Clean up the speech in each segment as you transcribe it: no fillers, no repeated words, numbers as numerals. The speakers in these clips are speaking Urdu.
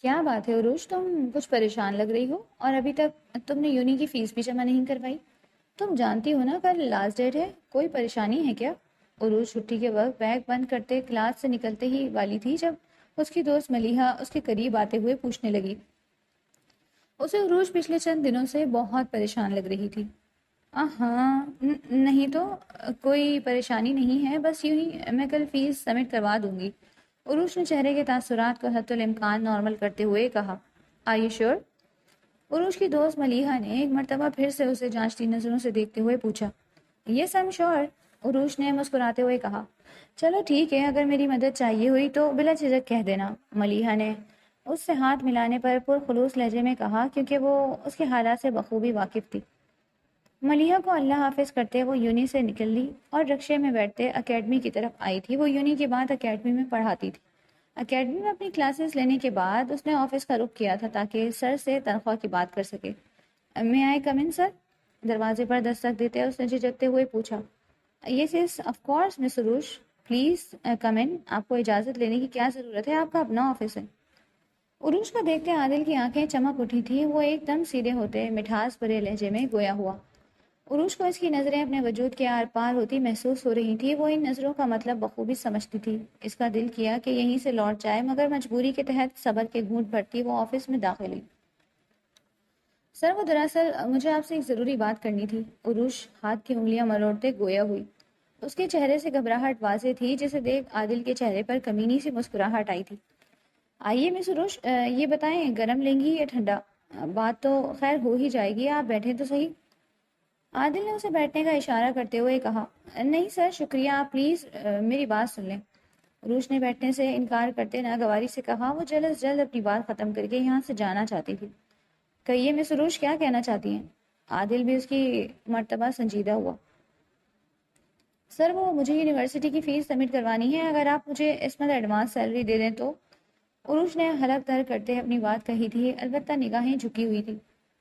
کیا بات ہے عروج، تم کچھ پریشان لگ رہی ہو اور ابھی تک تم نے یونی کی فیس بھی جمع نہیں کروائی۔ تم جانتی ہو نا کل لاسٹ ڈیٹ ہے، کوئی پریشانی ہے کیا؟ عروج چھٹی کے وقت بیگ بند کرتے کلاس سے نکلتے ہی والی تھی جب اس کی دوست ملیحہ اس کے قریب آتے ہوئے پوچھنے لگی۔ اسے عروج پچھلے چند دنوں سے بہت پریشان لگ رہی تھی۔ ہاں نہیں تو کوئی پریشانی نہیں ہے، بس یوں ہی میں کل فیس سبمٹ کروا دوں گی۔ عروج نے چہرے کے تاثرات کو حتی الامکان نارمل کرتے ہوئے کہا۔ Are you sure? عروج کی دوست ملیحہ نے ایک مرتبہ پھر سے اسے جانچتی نظروں سے دیکھتے ہوئے پوچھا۔ یس آئی ایم شیور، عروج نے مسکراتے ہوئے کہا۔ چلو ٹھیک ہے، اگر میری مدد چاہیے ہوئی تو بلا جھجک کہہ دینا، ملیحہ نے اس سے ہاتھ ملانے پر پرخلوص لہجے میں کہا، کیونکہ وہ اس کے حالات سے بخوبی واقف تھی۔ ملیحہ کو اللہ حافظ کرتے وہ یونی سے نکل لی اور رکشے میں بیٹھتے اکیڈمی کی طرف آئی تھی۔ وہ یونی کے بعد اکیڈمی میں پڑھاتی تھی۔ اکیڈمی میں اپنی کلاسز لینے کے بعد اس نے آفس کا رخ کیا تھا تاکہ سر سے تنخواہ کی بات کر سکے۔ میں آئی کم ان سر؟ دروازے پر دستک دیتے اس نے جھجکتے ہوئے پوچھا۔ یس یس آف کورس مس عروج، پلیز کم ان، آپ کو اجازت لینے کی کیا ضرورت ہے، آپ کا اپنا آفس ہے۔ عروج کو دیکھتے عادل کی آنکھیں چمک اٹھی تھی، وہ ایک دم سیدھے ہوتے مٹھاس بھرے لہجے میں گویا ہوا۔ عروج کو اس کی نظریں اپنے وجود کے آر پار ہوتی محسوس ہو رہی تھی۔ وہ ان نظروں کا مطلب بخوبی سمجھتی تھی۔ اس کا دل کیا کہ یہیں سے لوٹ جائے، مگر مجبوری کے تحت صبر کے گھونٹ بھرتی وہ آفس میں داخل ہوئی۔ سر وہ دراصل مجھے آپ سے ایک ضروری بات کرنی تھی، عروج ہاتھ کی انگلیاں مروڑتے گویا ہوئی۔ اس کے چہرے سے گھبراہٹ واضح تھی، جسے دیکھ عادل کے چہرے پر کمینی سی مسکراہٹ آئی تھی۔ آئیے مس عروج، یہ بتائیں گرم لیں گی یا ٹھنڈا؟ بات تو خیر ہو ہی جائے گی، آپ بیٹھیں تو صحیح۔ عادل نے اسے بیٹھنے کا اشارہ کرتے ہوئے کہا۔ نہیں سر شکریہ، آپ پلیز میری بات سن لیں۔ عروج نے بیٹھنے سے انکار کرتے ناگواری سے کہا۔ وہ جلد از جلد اپنی بات ختم کر کے یہاں سے جانا چاہتی تھی۔ کہیے مس عروج، کیا کہنا چاہتی ہیں؟ عادل بھی اس کی مرتبہ سنجیدہ ہوا۔ سر وہ مجھے یونیورسٹی کی فیس سبمٹ کروانی ہے، اگر آپ مجھے اس منتھ ایڈوانس سیلری دے دیں تو۔ عروج نے حلق تر کرتے اپنی بات کہی تھی، البتہ نگاہیں جھکی ہوئی تھی۔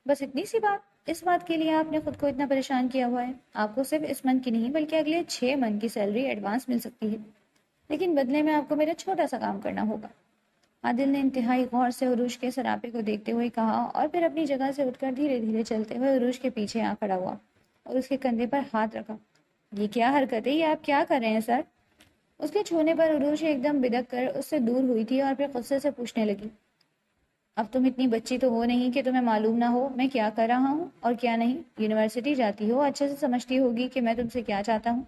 بس اتنی سی بات؟ اس بات کے لیے آپ نے خود کو اتنا پریشان کیا ہوا ہے؟ آپ کو صرف اس منتھ کی نہیں بلکہ اگلے 6 منتھ کی سیلری ایڈوانس مل سکتی ہے، لیکن بدلے میں آپ کو میرا چھوٹا سا کام کرنا ہوگا۔ عادل نے انتہائی غور سے عروج کے سراپے کو دیکھتے ہوئے کہا اور پھر اپنی جگہ سے اٹھ کر دھیرے دھیرے چلتے ہوئے عروج کے پیچھے آ کھڑا ہوا اور اس کے کندھے پر ہاتھ رکھا۔ یہ کیا حرکت ہے، یہ آپ کیا کر رہے ہیں سر؟ اس کے چھونے پر عروج ایک دم بدک کر اس سے دور ہوئی تھی اور پھر غصے سے پوچھنے لگی۔ اب تم اتنی بچی تو ہو نہیں کہ تمہیں معلوم نہ ہو میں کیا کر رہا ہوں اور کیا نہیں۔ یونیورسٹی جاتی ہو، اچھے سے سمجھتی ہوگی کہ میں تم سے کیا چاہتا ہوں۔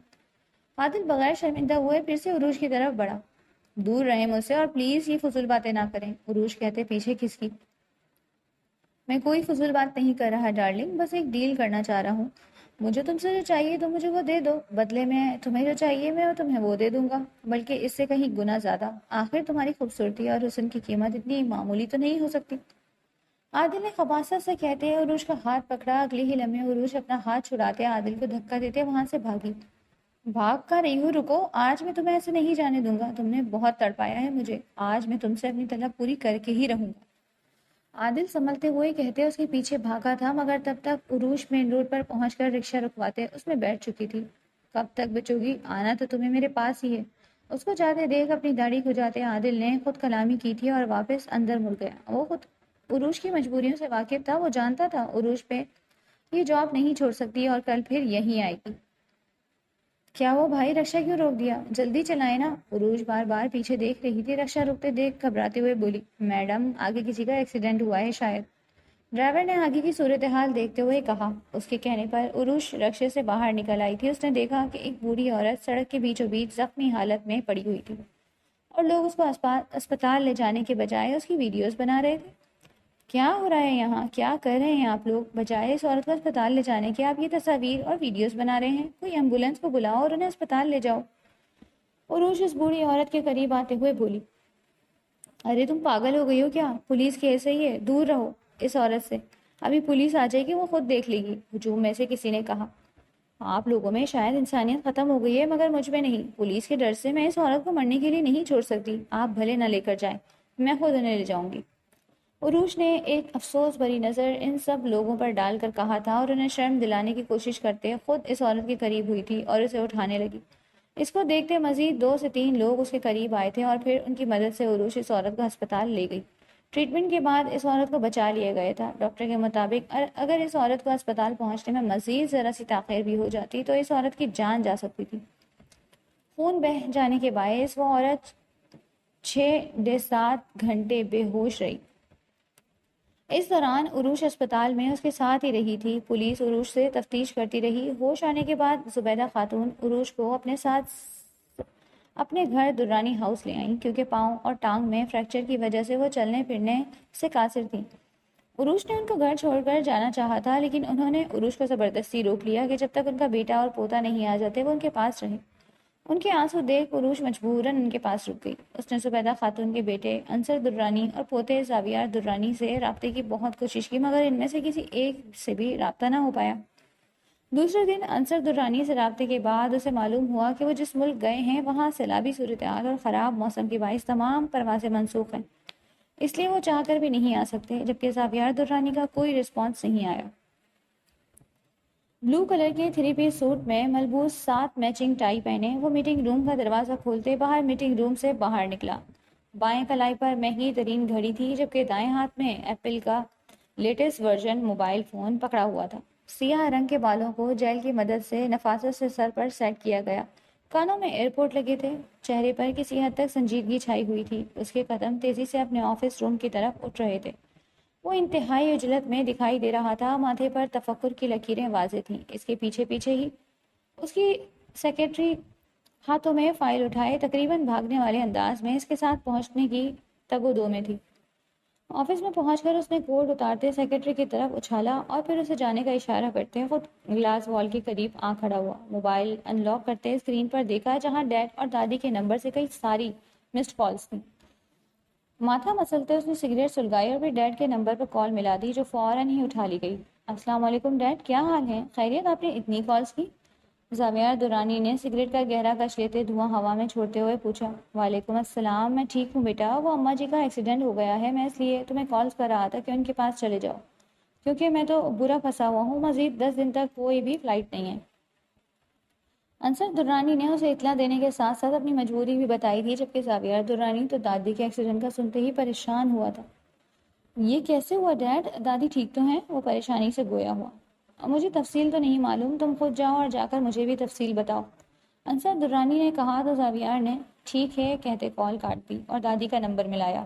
عادل بغیر شرمندہ ہوئے پھر سے عروج کی طرف بڑھا۔ دور رہیں مجھ سے اور پلیز یہ فضول باتیں نہ کریں، عروج کہتے پیچھے کھسکی۔ میں کوئی فضول بات نہیں کر رہا ڈارلنگ، بس ایک ڈیل کرنا چاہ رہا ہوں۔ مجھے تم سے جو چاہیے تو مجھے وہ دے دو، بدلے میں تمہیں جو چاہیے میں تمہیں وہ دے دوں گا، بلکہ اس سے کہیں گنا زیادہ۔ آخر تمہاری خوبصورتی اور حسن کی قیمت اتنی معمولی تو نہیں ہو سکتی۔ عادل نے خباثت سے کہتے عروج کا ہاتھ پکڑا۔ اگلے ہی لمحے عروج اپنا ہاتھ چھڑاتے عادل کو دھکا دیتے وہاں سے بھاگی۔ بھاگ کر رہی ہوں، رکو، آج میں تمہیں ایسے نہیں جانے دوں گا، تم نے بہت تڑپایا ہے مجھے، آج میں تم سے اپنی طلب پوری کر کے ہی رہوں گا۔ عادل سنبھلتے ہوئے کہتے اس کے پیچھے بھاگا تھا، مگر تب تک عروج مین روڈ پر پہنچ کر رکشہ رکواتے اس میں بیٹھ چکی تھی۔ کب تک بچو گی؟ آنا تو تمہیں میرے پاس ہی ہے۔ اس کو جاتے دیکھ اپنی داڑھی کھجاتے عادل نے خود کلامی کی تھی اور واپس اندر مڑ گیا۔ وہ خود عروج کی مجبوریوں سے واقف تھا، وہ جانتا تھا عروج پہ یہ جاب نہیں چھوڑ سکتی اور کل پھر یہیں آئے گی۔ کیا وہ بھائی رکشہ کیوں روک دیا؟ جلدی چلائیں نا، عروج بار بار پیچھے دیکھ رہی تھی۔ رکشہ رکتے دیکھ گھبراتے ہوئے بولی، میڈم آگے کسی کا ایکسیڈنٹ ہوا ہے شاید۔ ڈرائیور نے آگے کی صورتحال دیکھتے ہوئے کہا۔ اس کے کہنے پر عروج رکشے سے باہر نکل آئی تھی۔ اس نے دیکھا کہ ایک بوڑھی عورت سڑک کے بیچوں بیچ زخمی حالت میں پڑی ہوئی تھی اور لوگ اس کو اسپتال لے جانے کے بجائے اس کی ویڈیوز بنا رہے تھے۔ کیا ہو رہا ہے یہاں؟ کیا کر رہے ہیں آپ لوگ؟ بجائے اس عورت کو اسپتال لے جانے کے آپ یہ تصاویر اور ویڈیوز بنا رہے ہیں۔ کوئی ایمبولینس کو بلاؤ اور انہیں اسپتال لے جاؤ۔ عروج اس بوڑھی عورت کے قریب آتے ہوئے بولی، ارے تم پاگل ہو گئی ہو کیا؟ پولیس کیس ہے یہ، دور رہو اس عورت سے، ابھی پولیس آ جائے گی، وہ خود دیکھ لے گی، ہجوم میں سے کسی نے کہا۔ آپ لوگوں میں شاید انسانیت ختم ہو گئی ہے، مگر مجھ میں نہیں۔ پولیس کے ڈر سے میں اس عورت کو مرنے کے لیے نہیں چھوڑ سکتی، آپ بھلے نہ لے کر جائیں، میں خود انہیں لے جاؤں گی۔ عروج نے ایک افسوس بھری نظر ان سب لوگوں پر ڈال کر کہا تھا اور انہیں شرم دلانے کی کوشش کرتے خود اس عورت کے قریب ہوئی تھی اور اسے اٹھانے لگی۔ اس کو دیکھتے مزید 2 سے 3 لوگ اس کے قریب آئے تھے اور پھر ان کی مدد سے عروج اس عورت کو ہسپتال لے گئی۔ ٹریٹمنٹ کے بعد اس عورت کو بچا لیا گیا تھا۔ ڈاکٹر کے مطابق اگر اس عورت کو اسپتال پہنچنے میں مزید ذرا سی تاخیر بھی ہو جاتی تو اس عورت کی جان جا سکتی تھی۔ خون بہہ جانے کے باعث وہ عورت 6 سے 7 گھنٹے بے ہوش رہی۔ اس دوران عروش اسپتال میں اس کے ساتھ ہی رہی تھی۔ پولیس عروش سے تفتیش کرتی رہی۔ ہوش آنے کے بعد زبیدہ خاتون عروش کو اپنے ساتھ اپنے گھر درانی ہاؤس لے آئیں، کیونکہ پاؤں اور ٹانگ میں فریکچر کی وجہ سے وہ چلنے پھرنے سے قاصر تھیں۔ عروش نے ان کو گھر چھوڑ کر جانا چاہا تھا، لیکن انہوں نے عروش کو زبردستی روک لیا کہ جب تک ان کا بیٹا اور پوتا نہیں آ جاتے وہ ان کے پاس رہے۔ ان کے آنسو دیکھ عروش مجبوراً ان کے پاس رک گئی۔ اس نے زبیدہ خاتون کے بیٹے انصر درانی اور پوتے زاویار درانی سے رابطے کی بہت کوشش کی، مگر ان میں سے کسی ایک سے بھی رابطہ نہ ہو پایا۔ دوسرے دن انصر درانی سے رابطے کے بعد اسے معلوم ہوا کہ وہ جس ملک گئے ہیں وہاں سیلابی صورتحال اور خراب موسم کے باعث تمام پروازیں منسوخ ہیں، اس لیے وہ چاہ کر بھی نہیں آ سکتے، جبکہ زاویار درانی کا کوئی رسپانس نہیں آیا۔ بلو کلر کے 3 پیس سوٹ میں ملبوس 7 میچنگ ٹائی پہنے وہ میٹنگ روم کا دروازہ کھولتے باہر میٹنگ روم سے باہر نکلا۔ بائیں کلائی پر مہنگی ترین گھڑی تھی، جبکہ دائیں ہاتھ میں ایپل کا لیٹسٹ ورژن موبائل فون پکڑا ہوا تھا۔ سیاہ رنگ کے بالوں کو جیل کی مدد سے نفاست سے سر پر سیٹ کیا گیا، کانوں میں ایئرپورٹ لگے تھے، چہرے پر کسی حد تک سنجیدگی چھائی ہوئی تھی۔ اس کے قدم تیزی سے اپنے آفس روم کی طرف اٹھ رہے تھے۔ وہ انتہائی عجلت میں دکھائی دے رہا تھا، ماتھے پر تفکر کی لکیریں واضح تھیں۔ اس کے پیچھے پیچھے ہی اس کی سیکرٹری ہاتھوں میں فائل اٹھائے تقریباً بھاگنے والے انداز میں اس کے ساتھ پہنچنے کی تگ و دو میں تھی۔ آفس میں پہنچ کر اس نے کوٹ اتارتے سیکرٹری کی طرف اچھالا اور پھر اسے جانے کا اشارہ کرتے خود گلاس وال کے قریب آ کھڑا ہوا۔ موبائل ان لاک کرتے اسکرین پر دیکھا جہاں ڈیڈ اور دادی کے نمبر سے کئی ساری مسڈ کالز تھیں۔ ماتھا مسلتے اس نے سگریٹ سلگائی اور پھر ڈیڈ کے نمبر پر کال ملا دی، جو فوراً ہی اٹھا لی گئی۔ السلام علیکم ڈیڈ، کیا حال ہے؟ خیریت؟ آپ نے اتنی کالز کی؟ زاویار درانی نے سگریٹ کا گہرا کش لیتے دھواں ہوا میں چھوڑتے ہوئے پوچھا۔ وعلیکم السلام، میں ٹھیک ہوں بیٹا، وہ اماں جی کا ایکسیڈنٹ ہو گیا ہے، میں اس لیے تمہیں کالز کر رہا تھا کہ ان کے پاس چلے جاؤ، کیونکہ میں تو برا پھنسا ہوا ہوں، مزید 10 دن تک کوئی بھی فلائٹ نہیں ہے۔ انصر درانی نے اسے اطلاع دینے کے ساتھ ساتھ اپنی مجبوری بھی بتائی تھی، جبکہ زاویار درانی تو دادی کے ایکسیڈنٹ کا سنتے ہی پریشان ہوا تھا۔ یہ کیسے ہوا ڈیڈ؟ دادی ٹھیک تو ہیں؟ وہ پریشانی سے گویا ہوا۔ مجھے تفصیل تو نہیں معلوم، تم خود جاؤ اور جا کر مجھے بھی تفصیل بتاؤ، انصر درانی نے کہا تو زاویار نے ٹھیک ہے کہتے کال کاٹ دی اور دادی کا نمبر ملایا۔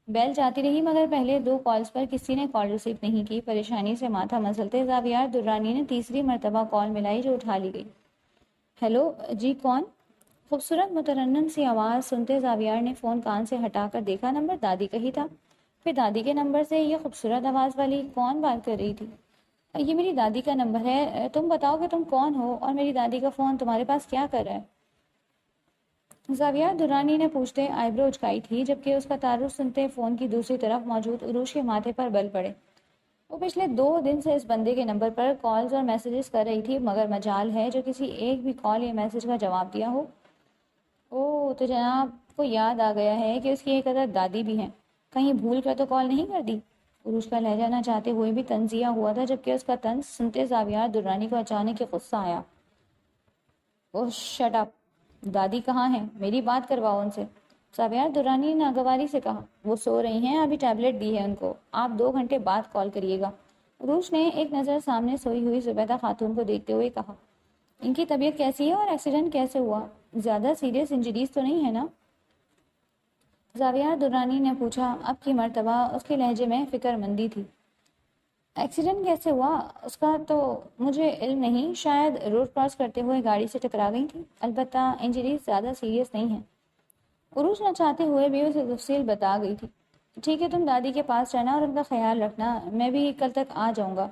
بیل جاتی رہی مگر پہلے 2 کالز پر کسی نے کال ریسیو نہیں کی۔ پریشانی سے ماتھا مسلتے زاویار درانی نے تیسری مرتبہ کال ملائی، جو اٹھا لی گئی۔ ہیلو جی، کون؟ خوبصورت مترنم سی آواز سنتے زاویار نے فون کان سے ہٹا کر دیکھا، نمبر دادی کا ہی تھا۔ پھر دادی کے نمبر سے یہ خوبصورت آواز والی کون بات کر رہی تھی؟ یہ میری دادی کا نمبر ہے، تم بتاؤ کہ تم کون ہو اور میری دادی کا فون تمہارے پاس کیا کر رہا ہے؟ زاویار درانی نے پوچھتے آئی برو اچکائی تھی، جبکہ اس کا تعارف سنتے فون کی دوسری طرف موجود عروش کے ماتھے پر بل پڑے۔ وہ پچھلے 2 دن سے اس بندے کے نمبر پر کالز اور میسیجز کر رہی تھی، مگر مجال ہے جو کسی ایک بھی کال یا میسیج کا جواب دیا ہو۔ اوہ، تو جناب کو یاد آ گیا ہے کہ اس کی ایک عدد دادی بھی ہیں، کہیں بھول کر تو کال نہیں کر دی؟ عروش کا لہجہ نہ چاہتے ہوئے بھی طنزیہ ہوا تھا، جبکہ اس کا طنز سنتے زاویار درانی کو اچانک غصہ آیا۔ اوہ شٹ اپ، دادی کہاں ہیں؟ میری بات کرواؤ ان سے، زاویار درانی نے ناگواری سے کہا۔ وہ سو رہی ہیں، ابھی ٹیبلٹ دی ہے ان کو، آپ 2 گھنٹے بعد کال کریے گا۔ عروش نے ایک نظر سامنے سوئی ہوئی زبیدہ خاتون کو دیکھتے ہوئے کہا۔ ان کی طبیعت کیسی ہے اور ایکسیڈنٹ کیسے ہوا؟ زیادہ سیریس انجریز تو نہیں ہے نا؟ زاویار درانی نے پوچھا۔ اب کی مرتبہ اس کے لہجے میں فکر مندی تھی۔ ایکسیڈنٹ کیسے ہوا اس کا تو مجھے علم نہیں، شاید روڈ کراس کرتے ہوئے گاڑی سے ٹکرا گئی تھی، البتہ انجریز زیادہ سیریس نہیں ہیں۔ عروش نہ چاہتے ہوئے بھی اسے تفصیل بتا گئی تھی۔ ٹھیک ہے، تم دادی کے پاس رہنا اور ان کا خیال رکھنا، میں بھی کل تک آ جاؤں گا،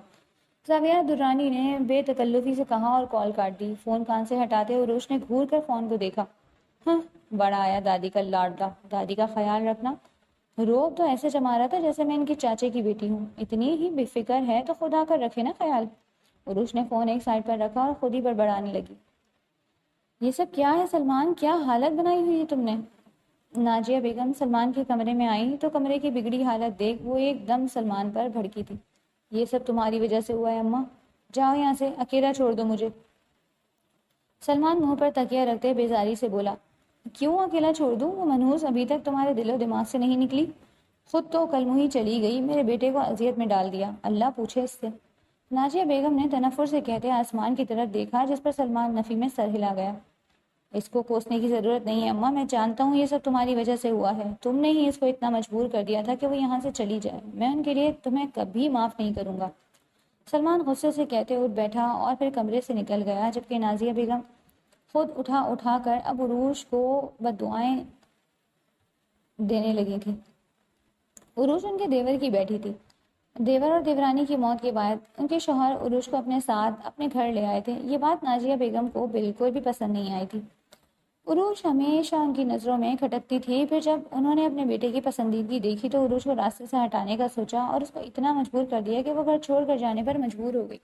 زاویار درانی نے بے تکلفی سے کہا اور کال کاٹ دی۔ فون کان سے ہٹاتے عروش نے گھور کر فون کو دیکھا۔ ہاں، بڑا آیا دادی کا لاڈلا، دادی کا خیال رکھنا، روب تو ایسے جما رہا تھا جیسے میں ان کے چاچے کی بیٹی ہوں، اتنی ہی بے فکر ہے تو خدا کر رکھے نا خیال۔ عروش نے فون ایک سائڈ پر رکھا اور خود ہی بڑبڑانے لگی۔ یہ سب کیا ہے سلمان؟ کیا حالت بنائی ہوئی ہے تم نے؟ ناجیہ بیگم سلمان کے کمرے میں آئی تو کمرے کی بگڑی حالت دیکھ وہ ایک دم سلمان پر بھڑکی تھی۔ یہ سب تمہاری وجہ سے ہوا ہے اماں، جاؤ یہاں سے، اکیلا چھوڑ دو مجھے۔ سلمان منہ پر تکیہ رکھتے بیزاری سے بولا۔ کیوں اکیلا چھوڑ دوں؟ وہ منحوس ابھی تک تمہارے دل و دماغ سے نہیں نکلی؟ خود تو کل منہی چلی گئی، میرے بیٹے کو اذیت میں ڈال دیا، اللہ پوچھے اس سے۔ ناجیہ بیگم نے تنفر سے کہتے آسمان کی طرف دیکھا جس پر سلمان نفی میں سر ہلا گیا۔ اس کو کوسنے کی ضرورت نہیں ہے اماں، میں جانتا ہوں یہ سب تمہاری وجہ سے ہوا ہے، تم نے ہی اس کو اتنا مجبور کر دیا تھا کہ وہ یہاں سے چلی جائے، میں ان کے لیے تمہیں کبھی معاف نہیں کروں گا۔ سلمان غصے سے کہتے اٹھ بیٹھا اور پھر کمرے سے نکل گیا، جبکہ نازیہ بیگم خود اٹھا کر اب عروج کو بددعائیں دینے لگی تھی۔ عروج ان کے دیور کی بیٹھی تھی۔ دیور اور دیورانی کی موت کے بعد ان کے شوہر عروج کو اپنے ساتھ اپنے گھر لے آئے تھے۔ یہ بات نازیہ بیگم کو بالکل بھی پسند نہیں آئی تھی۔ عروج ہمیشہ ان کی نظروں میں کھٹکتی تھی، پھر جب انہوں نے اپنے بیٹے کی پسندیدگی دیکھی تو عروج کو راستے سے ہٹانے کا سوچا اور اس کو اتنا مجبور کر دیا کہ وہ گھر چھوڑ کر جانے پر مجبور ہو گئی۔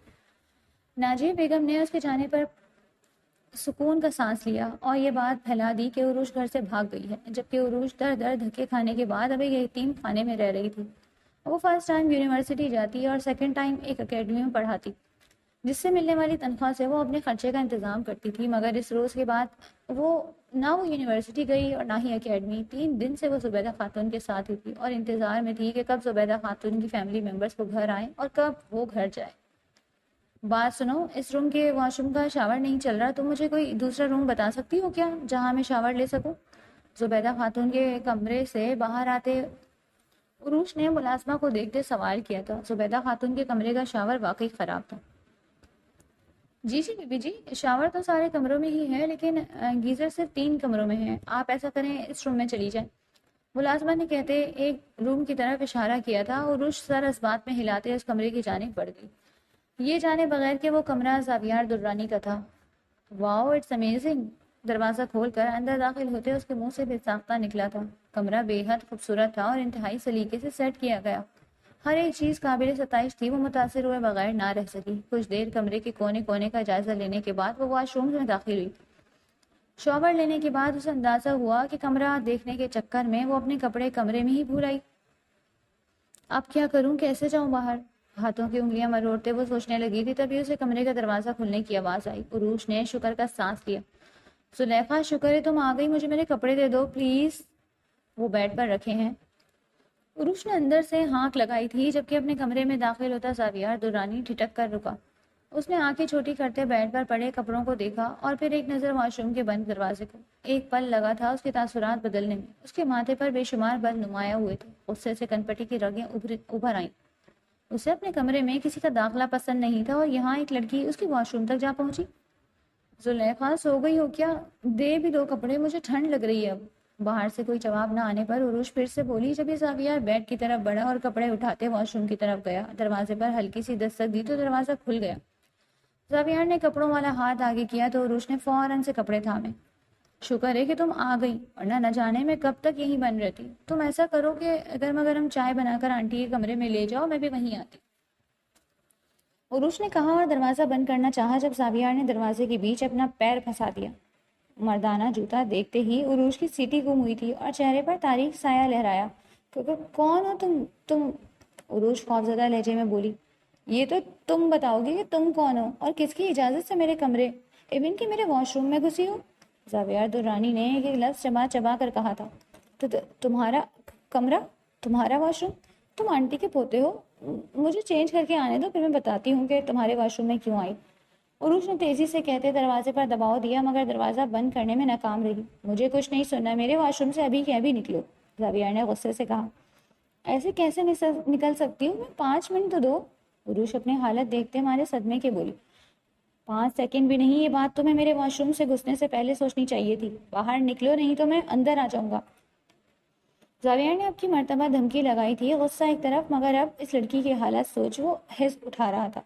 نازیہ بیگم نے اس کے جانے پر سکون کا سانس لیا اور یہ بات پھیلا دی کہ عروج گھر سے بھاگ گئی ہے، جبکہ عروج در در دھکے کھانے کے بعد اب ایک یتیم خانے میں رہ رہی تھی۔ وہ فرسٹ ٹائم یونیورسٹی جاتی اور سیکنڈ ٹائم ایک اکیڈمی میں پڑھاتی، جس سے ملنے والی تنخواہ سے وہ اپنے خرچے کا انتظام کرتی تھی، مگر اس روز کے بعد وہ یونیورسٹی گئی اور نہ ہی اکیڈمی۔ 3 دن سے وہ زبیدہ خاتون کے ساتھ ہی تھی اور انتظار میں تھی کہ کب زبیدہ خاتون کی فیملی ممبرز کو گھر آئیں اور کب وہ گھر جائے۔ بات سنو، اس روم کے واش روم کا شاور نہیں چل رہا، تم مجھے کوئی دوسرا روم بتا سکتی ہو کیا جہاں میں شاور لے سکوں؟ زبیدہ خاتون کے کمرے سے باہر آتے عروج نے ملازمہ کو دیکھتے سوال کیا تھا۔ زبیدہ خاتون کے کمرے کا شاور واقعی خراب تھا۔ جی بی بی جی، شاور تو سارے کمروں میں ہی ہے، لیکن گیزر صرف 3 کمروں میں ہے، آپ ایسا کریں اس روم میں چلی جائیں۔ ملازمہ نے کہتے ایک روم کی طرف اشارہ کیا تھا۔ عروج سر اس بات میں ہلاتے اس کمرے کی جانب بڑھ گئی، یہ جانے بغیر کہ وہ کمرہ زاویار درانی کا تھا۔ واو، اٹس امیزنگ! دروازہ کھول کر اندر داخل ہوتے اس کے منہ سے بے ساختہ نکلا تھا۔ کمرہ بے حد خوبصورت تھا اور انتہائی سلیقے سے سیٹ کیا گیا، ہر ایک چیز قابل ستائش تھی۔ وہ متاثر ہوئے بغیر نہ رہ سکی۔ کچھ دیر کمرے کے کونے کونے کا جائزہ لینے کے بعد وہ واش روم میں داخل ہوئی۔ شاور لینے کے بعد اسے اندازہ ہوا کہ کمرہ دیکھنے کے چکر میں وہ اپنے کپڑے کمرے میں ہی بھول آئی۔ اب کیا کروں، کیسے جاؤں باہر؟ ہاتھوں کی انگلیاں مروڑتے وہ سوچنے لگی تھی، تبھی اسے کمرے کا دروازہ کھلنے کی آواز آئی۔ عروج نے شکر کا سانس لیا۔ زلیخا، شکر ہے تم آ گئی، مجھے میرے کپڑے دے دو پلیز، وہ بیڈ پر رکھے ہیں۔ عروج نے اندر سے ہانک لگائی تھی، جبکہ اپنے کمرے میں داخل ہوتا زاویار درانی ٹھٹک کر رکا۔ اس نے آنکھیں چھوٹی کرتے بیڈ پر پڑے کپڑوں کو دیکھا اور پھر ایک نظر واش روم کے بند دروازے کو۔ ایک پل لگا تھا اس کے تاثرات بدلنے میں۔ اس کے ماتھے پر بے شمار بل نمایاں ہوئے تھے، غصے سے کنپٹی کی رگیں ابھر آئیں۔ اسے اپنے کمرے میں کسی کا داخلہ پسند نہیں تھا اور یہاں ایک لڑکی اس کی واش روم تک جا پہنچی۔ زلیخا، سو گئی ہو کیا؟ دے بھی دو کپڑے، مجھے ٹھنڈ لگ رہی ہے اب۔ باہر سے کوئی جواب نہ آنے پر عروج پھر سے بولی، جب یہ زاویار بیڈ کی طرف بڑھا اور کپڑے اٹھاتے واش روم کی طرف گیا۔ دروازے پر ہلکی سی دستک دی تو دروازہ کھل گیا۔ زاویار نے کپڑوں والا ہاتھ آگے کیا تو عروج نے فوراً سے کپڑے تھامے۔ شکر ہے کہ تم آ گئی، ورنہ نہ جانے میں کب تک یہیں بن رہتی۔ تم ایسا کرو کہ گرما گرم چائے بنا کر آنٹی کے کمرے میں لے جاؤ، میں بھی وہیں آتی، عروج نے کہا اور دروازہ بند کرنا چاہا جب زاویار نے دروازے کے بیچ اپنا پیر پھنسا دیا۔ مردانہ جوتا دیکھتے ہی عروج کی سیٹی گم ہوئی تھی اور چہرے پر تاریک سایہ لہرایا۔ کون ہو تم؟ عروج خوفزدہ لہجے میں بولی۔ یہ تو تم بتاؤ گے کہ تم کون ہو اور کس کی اجازت سے میرے کمرے، ایون کہ میرے واش روم میں گھسی ہو؟ زاویار درانی نے ایک لفظ چبا چبا کر کہا تھا۔ تمہارا کمرہ، تمہارا واش روم، تم آنٹی کے پوتے ہو؟ مجھے چینج کر کے آنے دو، پھر میں بتاتی ہوں کہ تمہارے واش روم میں کیوں آئی۔ عروج نے تیزی سے کہتے دروازے پر دباؤ دیا، مگر دروازہ بند کرنے میں ناکام رہی۔ مجھے کچھ نہیں سننا، میرے واش روم سے ابھی کے ابھی نکلو، زاویار نے غصے سے کہا۔ ایسے کیسے نکل سکتی ہوں میں؟ 5 منٹ تو دو، عروج اپنی حالت دیکھتے مارے صدمے کے بولی۔ 5 سیکنڈ بھی نہیں، یہ بات تمہیں میرے واش روم سے گھسنے سے پہلے سوچنی چاہیے تھی۔ باہر نکلو نہیں تو میں اندر آ جاؤں گا۔ زاویار نے اب کی مرتبہ دھمکی لگائی تھی، غصہ ایک طرف، مگر اب اس لڑکی کی حالت سوچ وہ حزب اٹھا رہا تھا۔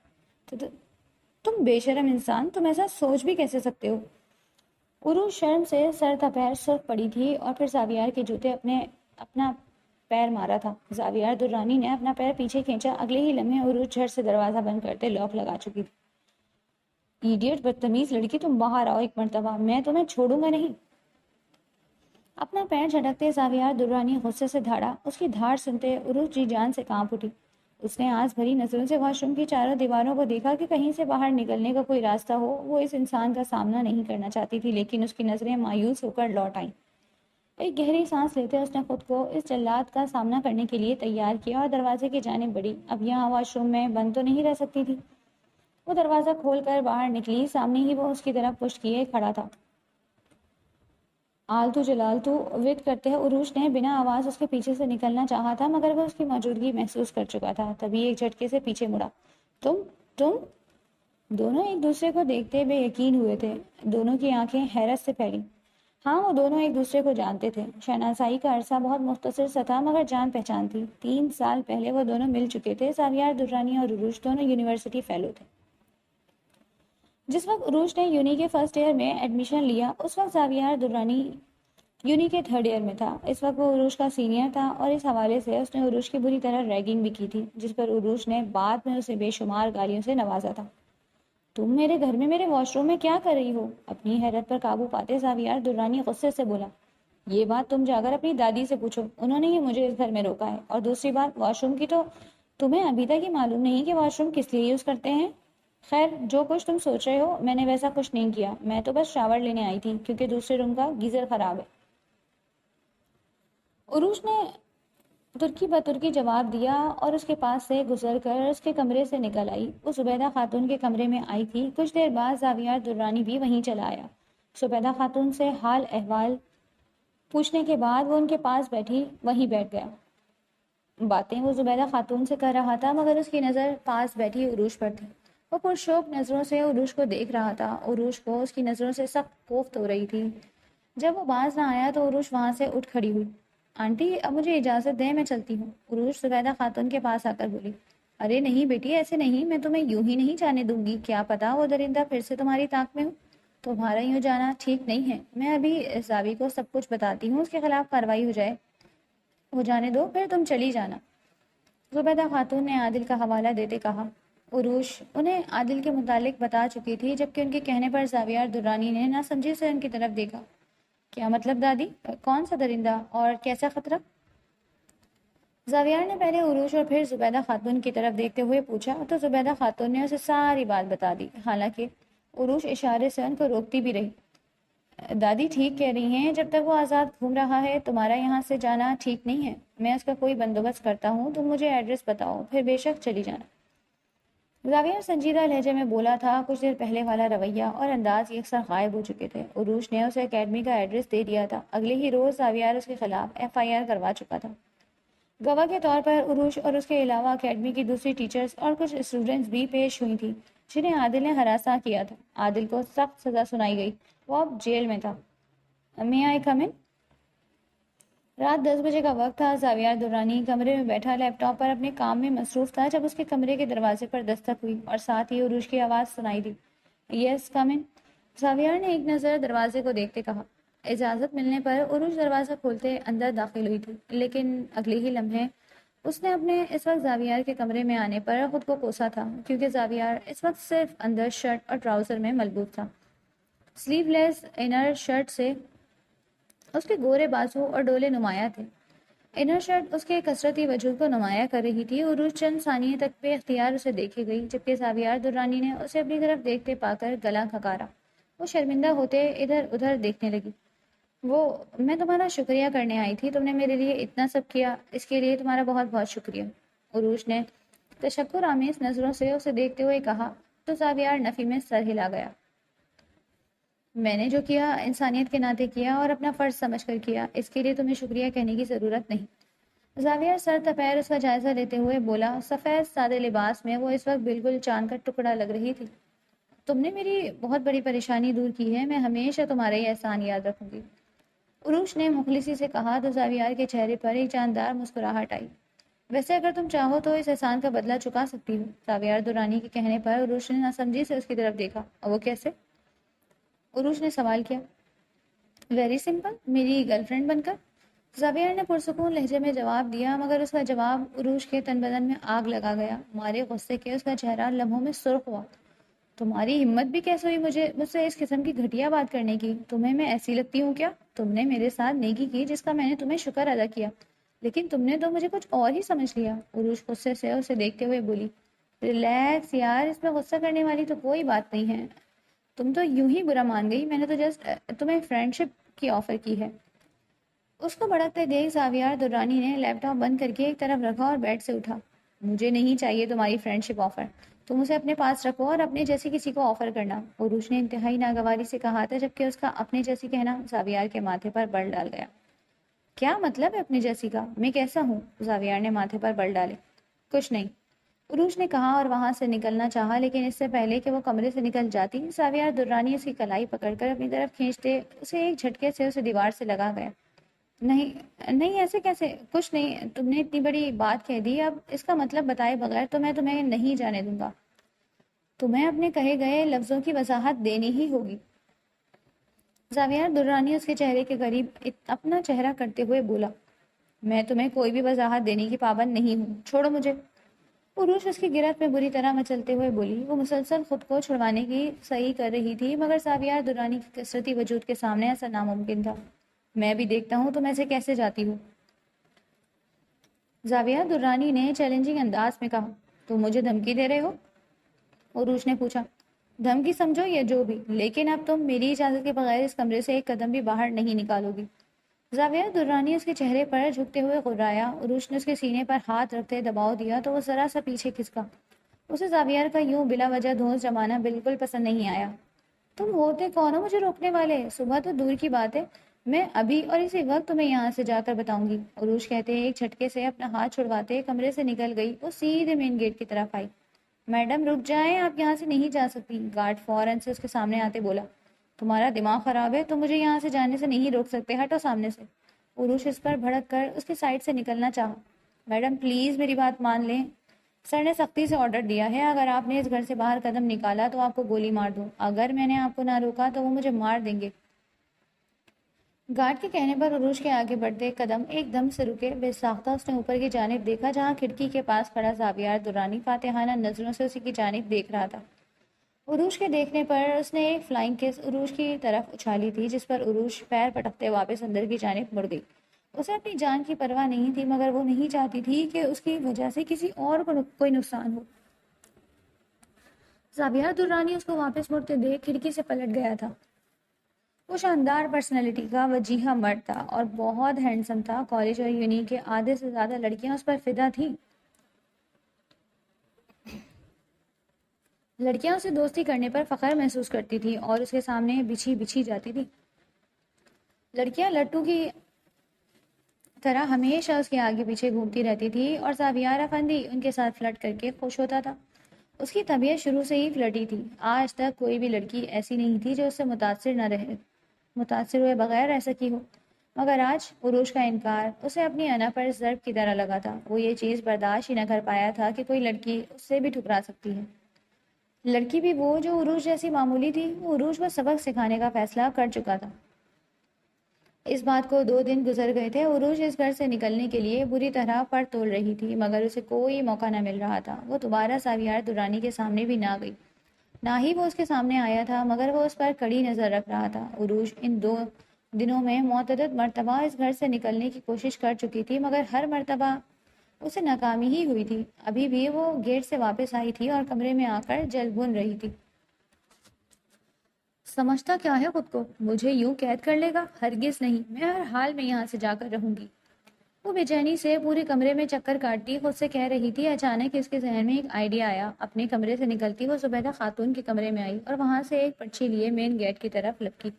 تم بے شرم انسان، تم ایسا سوچ بھی کیسے سکتے ہو؟ عروج شرم سے سر تا پیر سرخ پڑی تھی اور پھر زاویار کے جوتے اپنا پیر مارا تھا۔ زاویار درانی نے اپنا پیر پیچھے کھینچا، اگلے ہی لمحے عروج جھٹ سے دروازہ بند کرتے لاک لگا چکی تھی۔ ایڈیٹ، بدتمیز لڑکی، تم باہر آؤ ایک مرتبہ، میں تمہیں چھوڑوں گا نہیں۔ اپنا پیر جھٹکتے زاویار درانی غصے سے دھاڑا۔ اس کی دھاڑ سنتے عروج جی جان سے کانپ اٹھی۔ اس نے آس بھری نظروں سے واش روم کی چاروں دیواروں کو دیکھا کہ کہیں سے باہر نکلنے کا کوئی راستہ ہو۔ وہ اس انسان کا سامنا نہیں کرنا چاہتی تھی، لیکن اس کی نظریں مایوس ہو کر لوٹ آئیں۔ ایک گہری سانس لیتے اس نے خود کو اس جلاد کا سامنا کرنے کے لیے تیار کیا اور دروازے کی جانب بڑھی۔ اب یہاں واش روم میں بند تو نہیں رہ سکتی تھی۔ وہ دروازہ کھول کر باہر نکلی، سامنے ہی وہ اس کی طرف پشت کیے کھڑا تھا۔ آلتو جلالتو ود کرتے عروج نے بنا آواز اس کے پیچھے سے نکلنا چاہا تھا، مگر وہ اس کی موجودگی محسوس کر چکا تھا۔ تبھی ایک جھٹکے سے پیچھے مڑا۔ تم دونوں ایک دوسرے کو دیکھتے بے یقین ہوئے تھے۔ دونوں کی آنکھیں حیرت سے پھیلی۔ ہاں، وہ دونوں ایک دوسرے کو جانتے تھے۔ شناسائی کا عرصہ بہت مختصر سا تھا، مگر جان پہچان تھی۔ 3 سال پہلے وہ دونوں مل چکے تھے۔ زاویار درانی اور عروج دونوں یونیورسٹی فیلو تھے۔ جس وقت عروج نے یونی کے فرسٹ ایئر میں ایڈمیشن لیا، اس وقت زاویار درانی یونی کے تھرڈ ایئر میں تھا۔ اس وقت وہ عروج کا سینئر تھا اور اس حوالے سے اس نے عروج کی بری طرح ریگنگ بھی کی تھی، جس پر عروج نے بعد میں اسے بے شمار گالیوں سے نوازا تھا۔ تم میرے گھر میں میرے واش روم میں کیا کر رہی ہو؟ اپنی حیرت پر قابو پاتے زاویار درانی غصے سے بولا۔ یہ بات تم جا کر اپنی دادی سے پوچھو، انہوں نے ہی مجھے اس گھر میں روکا ہے۔ اور دوسری بات واش روم کی، تو تمہیں ابھی تک ہی معلوم نہیں کہ واش روم کس لیے یوز کرتے ہیں؟ خیر، جو کچھ تم سوچ رہے ہو میں نے ویسا کچھ نہیں کیا، میں تو بس شاور لینے آئی تھی کیونکہ دوسرے روم کا گیزر خراب ہے۔ عروج نے ترکی بترکی جواب دیا اور اس کے پاس سے گزر کر اس کے کمرے سے نکل آئی۔ وہ زبیدہ خاتون کے کمرے میں آئی تھی۔ کچھ دیر بعد زاویار درانی بھی وہیں چلا آیا۔ زبیدہ خاتون سے حال احوال پوچھنے کے بعد وہ ان کے پاس بیٹھی وہیں بیٹھ گیا۔ باتیں وہ زبیدہ خاتون سے کر رہا تھا، مگر اس کی نظر پاس بیٹھی عروج پر تھی۔ وہ پرشوق نظروں سے عروج کو دیکھ رہا تھا۔ عروج کو اس کی نظروں سے سخت کوفت ہو رہی تھی۔ جب وہ باز نہ آیا تو عروج وہاں سے اٹھ کھڑی ہوئی۔ آنٹی، اب مجھے اجازت دیں، میں چلتی ہوں۔ عروج زبیدہ خاتون کے پاس آ کر بولی۔ ارے نہیں بیٹی، ایسے نہیں، میں تمہیں یوں ہی نہیں جانے دوں گی۔ کیا پتا وہ درندہ پھر سے تمہاری طاق میں ہو۔ تمہارا یوں جانا ٹھیک نہیں ہے۔ میں ابھی زاوی کو سب کچھ بتاتی ہوں، اس کے خلاف کارروائی ہو جائے۔ وہ جانے دو، پھر تم چلی جانا۔ زبیدہ خاتون نے عادل کا حوالہ دیتے کہا۔ عروج انہیں عادل کے متعلق بتا چکی تھی، جبکہ ان کے کہنے پر زاویار درانی نے نہ سمجھی سے ان کی طرف دیکھا۔ کیا مطلب دادی؟ کون سا درندہ اور کیسا خطرہ؟ زاویار نے پہلے عروج اور پھر زبیدہ خاتون کی طرف دیکھتے ہوئے پوچھا تو زبیدہ خاتون نے اسے ساری بات بتا دی، حالانکہ عروج اشارے سے ان کو روکتی بھی رہی۔ دادی ٹھیک کہہ رہی ہیں، جب تک وہ آزاد گھوم رہا ہے تمہارا یہاں سے جانا ٹھیک نہیں ہے۔ میں اس کا کوئی بندوبست کرتا ہوں، تم مجھے ایڈریس بتاؤ، پھر بے شک چلی جانا۔ زاویار سنجیدہ لہجے میں بولا تھا۔ کچھ دیر پہلے والا رویہ اور انداز یکسر غائب ہو چکے تھے۔ عروج نے اسے اکیڈمی کا ایڈریس دے دیا تھا۔ اگلے ہی روز زاویار اس کے خلاف FIR کروا چکا تھا۔ گواہ کے طور پر عروج اور اس کے علاوہ اکیڈمی کی دوسری ٹیچرز اور کچھ اسٹوڈنٹس بھی پیش ہوئی تھیں، جنہیں عادل نے ہراساں کیا تھا۔ عادل کو سخت سزا سنائی گئی، وہ اب جیل میں تھا۔ میں آئی کم ان؟ رات 10 بجے کا وقت تھا۔ زاویار درانی کمرے میں بیٹھا لیپ ٹاپ پر اپنے کام میں مصروف تھا جب اس کے کمرے کے دروازے پر دستک ہوئی اور ساتھ ہی عروج کی آواز سنائی دی۔ یس کم ان؟ زاویار نے ایک نظر دروازے کو دیکھتے کہا۔ اجازت ملنے پر عروج دروازہ کھولتے اندر داخل ہوئی تھی، لیکن اگلے ہی لمحے اس نے اپنے اس وقت زاویار کے کمرے میں آنے پر خود کو کوسا تھا، کیونکہ زاویار اس وقت صرف اندر شرٹ اور ٹراؤزر میں ملبوس تھا۔ سلیو لیس انر شرٹ سے اس کے گورے بازو اور ڈولے نمایاں تھے۔ انر شرٹ اس کے کثرتی وجود کو نمایاں کر رہی تھی۔ عروج چند ثانیے تک بے اختیار اسے دیکھے گئی، جبکہ زاویار درانی نے اسے اپنی طرف دیکھتے پا کر گلا کھکارا۔ وہ شرمندہ ہوتے ادھر ادھر دیکھنے لگی۔ میں تمہارا شکریہ کرنے آئی تھی، تم نے میرے لیے اتنا سب کیا، اس کے لیے تمہارا بہت بہت شکریہ۔ عروج نے تشکر آمیز نظروں سے اسے دیکھتے ہوئے کہا تو زاویار نفی میں سر ہلا گیا۔ میں نے جو کیا انسانیت کے ناطے کیا اور اپنا فرض سمجھ کر کیا، اس کے لیے تمہیں شکریہ کہنے کی ضرورت نہیں۔ زاویار سر تپیر اس کا جائزہ لیتے ہوئے بولا۔ سفید سادے لباس میں وہ اس وقت بالکل چاند کا ٹکڑا لگ رہی تھی۔ تم نے میری بہت بڑی پریشانی دور کی ہے، میں ہمیشہ تمہارا یہ احسان یاد رکھوں گی۔ عروج نے مخلصی سے کہا تو زاویار کے چہرے پر ایک جاندار مسکراہٹ آئی۔ ویسے اگر تم چاہو تو اس احسان کا بدلہ چکا سکتی ہو۔ زاویار درانی کے کہنے پر عروج نے ناسمجھی سے اس کی طرف دیکھا۔ وہ کیسے؟ عروج نے سوال کیا۔ ویری سمپل، میری گرل فرینڈ بن کر۔ زاویار نے پرسکون لہجے میں جواب دیا، مگر اس کا جواب عروج کے تن بدن میں آگ لگا گیا۔ مارے غصے کے اس کا چہرہ لمحوں میں سرخ ہوا۔ تمہاری ہمت بھی کیسے ہوئی مجھ سے اس قسم کی گھٹیا بات کرنے کی؟ تمہیں میں ایسی لگتی ہوں کیا؟ تم نے میرے ساتھ نیکی کی جس کا میں نے تمہیں شکر ادا کیا، لیکن تم نے تو مجھے کچھ اور ہی سمجھ لیا۔ عروج غصے سے اسے دیکھتے ہوئے بولی۔ ریلیکس یار، اس میں غصہ کرنے والی تو کوئی بات نہیں ہے، تم تو یوں ہی برا مان گئی، میں نے تو جسٹ تمہیں فرینڈ شپ کی آفر کی ہے۔ اس کو بھڑکتے دیکھ زاویار درانی نے لیپ ٹاپ بند کر کے ایک طرف رکھا اور بیڈ سے اٹھا۔ مجھے نہیں چاہیے تمہاری فرینڈ شپ آفر، تم اسے اپنے پاس رکھو اور اپنے جیسی کسی کو آفر کرنا، عروج نے انتہائی ناگواری سے کہا تھا، جبکہ اس کا اپنے جیسی کہنا زاویار کے ماتھے پر بل ڈال گیا۔ کیا مطلب ہے اپنے جیسی کا؟ میں کیسا ہوں؟ زاویار نے ماتھے پر بل ڈالے۔ کچھ نہیں، عروج نے کہا اور وہاں سے نکلنا چاہا، لیکن اس سے پہلے کہ وہ کمرے سے نکل جاتی، زاویار درانی اس کی کلائی پکڑ کر اپنی طرف کھینچتے اسے ایک جھٹکے سے اسے دیوار سے لگا گیا۔ نہیں نہیں، ایسے کیسے؟ کچھ نہیں، تم نے اتنی بڑی بات کہہ دی، اب اس کا مطلب بتائے بغیر تو میں تمہیں نہیں جانے دوں گا۔ تمہیں اپنے کہے گئے لفظوں کی وضاحت دینی ہی ہوگی۔ زاویار درانی اس کے چہرے کے قریب اپنا چہرہ کرتے ہوئے بولا، میں تمہیں کوئی بھی وضاحت دینے کی پابند نہیں ہوں، چھوڑو مجھے۔ عروج اس کی گرفت میں بری طرح مچلتے ہوئے بولی۔ وہ مسلسل خود کو چھڑوانے کی صحیح کر رہی تھی، مگر زاویار درانی کی کثرتی وجود کے سامنے ایسا ناممکن تھا۔ میں بھی دیکھتا ہوں تم ایسے کیسے جاتی ہو، زاویہ درانی نے چیلنجنگ انداز میں کہا۔ تم مجھے دھمکی دے رہے ہو؟ عروج نے پوچھا۔ دھمکی سمجھو یا جو بھی، لیکن اب تم میری اجازت کے بغیر اس کمرے سے ایک قدم بھی باہر نہیں نکالو گی۔ زاویہ درانی اس کے چہرے پر جھکتے ہوئے غرایا۔ عروج نے اس کے سینے پر ہاتھ رکھتے دباؤ دیا تو وہ ذرا سا پیچھے کھسکا۔ اسے زاویار کا یوں بلا وجہ دھونس جمانا بالکل پسند نہیں آیا۔ تم ہوتے کون ہو مجھے روکنے والے؟ صبح تو دور کی بات ہے، میں ابھی اور اسی وقت تمہیں یہاں سے جا کر بتاؤں گی، عروج کہتے ایک جھٹکے سے اپنا ہاتھ چھڑواتے کمرے سے نکل گئی۔ وہ سیدھے مین گیٹ کی طرف آئی۔ میڈم رک جائیں، آپ یہاں سے نہیں جا سکتی، گارڈ فوراً سے اس کے سامنے آتے بولا۔ تمہارا دماغ خراب ہے، تم مجھے یہاں سے جانے سے نہیں روک سکتے، ہٹو سامنے سے۔ عروج اس پر بھڑک کر اس کی سائڈ سے نکلنا چاہا۔ میڈم پلیز میری بات مان لیں، سر نے سختی سے آرڈر دیا ہے، اگر آپ نے اس گھر سے باہر قدم نکالا تو آپ کو گولی مار دوں، اگر میں نے آپ کو نہ روکا تو وہ مجھے مار دیں گے۔ گارڈ کے کہنے پر عروج کے آگے بڑھتے قدم ایک دم سے رکے۔ بے ساختہ اس نے اوپر کی جانب دیکھا جہاں کھڑکی کے پاس کھڑا زاویار درانی فاتحانہ نظروں سے اسی کی جانب دیکھ رہا تھا۔ عروج کے دیکھنے پر اس نے ایک فلائنگ کس عروج کی طرف اچھالی تھی، جس پر عروج پیر پٹکتے واپس اندر کی جانب مڑ گئی۔ اسے اپنی جان کی پرواہ نہیں تھی، مگر وہ نہیں چاہتی تھی کہ اس کی وجہ سے کسی اور کو کوئی نقصان ہو۔ زاویار درانی اس کو واپس مڑتے دیکھ کھڑکی سے پلٹ گیا تھا۔ وہ شاندار پرسنالٹی کا وجیہہ مرد تھا اور بہت ہینڈسم تھا۔ کالج اور یونی کے آدھے سے زیادہ لڑکیاں اس پر فدا تھیں۔ لڑکیاں اسے دوستی کرنے پر فخر محسوس کرتی تھیں اور اس کے سامنے بچھی بچھی جاتی تھیں۔ لڑکیاں لٹو کی طرح ہمیشہ اس کے آگے پیچھے گھومتی رہتی تھی اور زاویار افندی ان کے ساتھ فلرٹ کر کے خوش ہوتا تھا۔ اس کی طبیعت شروع سے ہی فلرٹی تھی۔ آج تک کوئی بھی لڑکی ایسی نہیں تھی جو اس سے متاثر ہوئے بغیر رہ سکی ہو، مگر آج عروج کا انکار اسے اپنی انا پر ضرب کی طرح لگا تھا۔ وہ یہ چیز برداشت ہی نہ کر پایا تھا کہ کوئی لڑکی اس سے بھی ٹھکرا سکتی ہے، لڑکی بھی وہ جو عروج جیسی معمولی تھی۔ وہ عروج کو سبق سکھانے کا فیصلہ کر چکا تھا۔ اس بات کو 2 دن گزر گئے تھے۔ عروج اس گھر سے نکلنے کے لیے بری طرح پر تول رہی تھی، مگر اسے کوئی موقع نہ مل رہا تھا۔ وہ دوبارہ زاویار درانی کے سامنے بھی نہ گئی، نہ ہی وہ اس کے سامنے آیا تھا، مگر وہ اس پر کڑی نظر رکھ رہا تھا۔ عروج ان 2 دنوں میں متعدد مرتبہ اس گھر سے نکلنے کی کوشش کر چکی تھی، مگر ہر مرتبہ اسے ناکامی ہی ہوئی تھی۔ ابھی بھی وہ گیٹ سے واپس آئی تھی اور کمرے میں آ کر جل بھن رہی تھی۔ سمجھتا کیا ہے خود کو؟ مجھے یوں قید کر لے گا؟ ہرگز نہیں، میں ہر حال میں یہاں سے جا کر رہوں گی۔ وہ بے چینی سے پورے کمرے میں چکر کاٹتی خود سے کہہ رہی تھی۔ اچانک اس کے ذہن میں ایک آئیڈیا آیا۔ اپنے کمرے سے نکلتی وہ زبیدہ خاتون کے کمرے میں آئی اور وہاں سے ایک پرچی لیے مین گیٹ کی طرف لپکی۔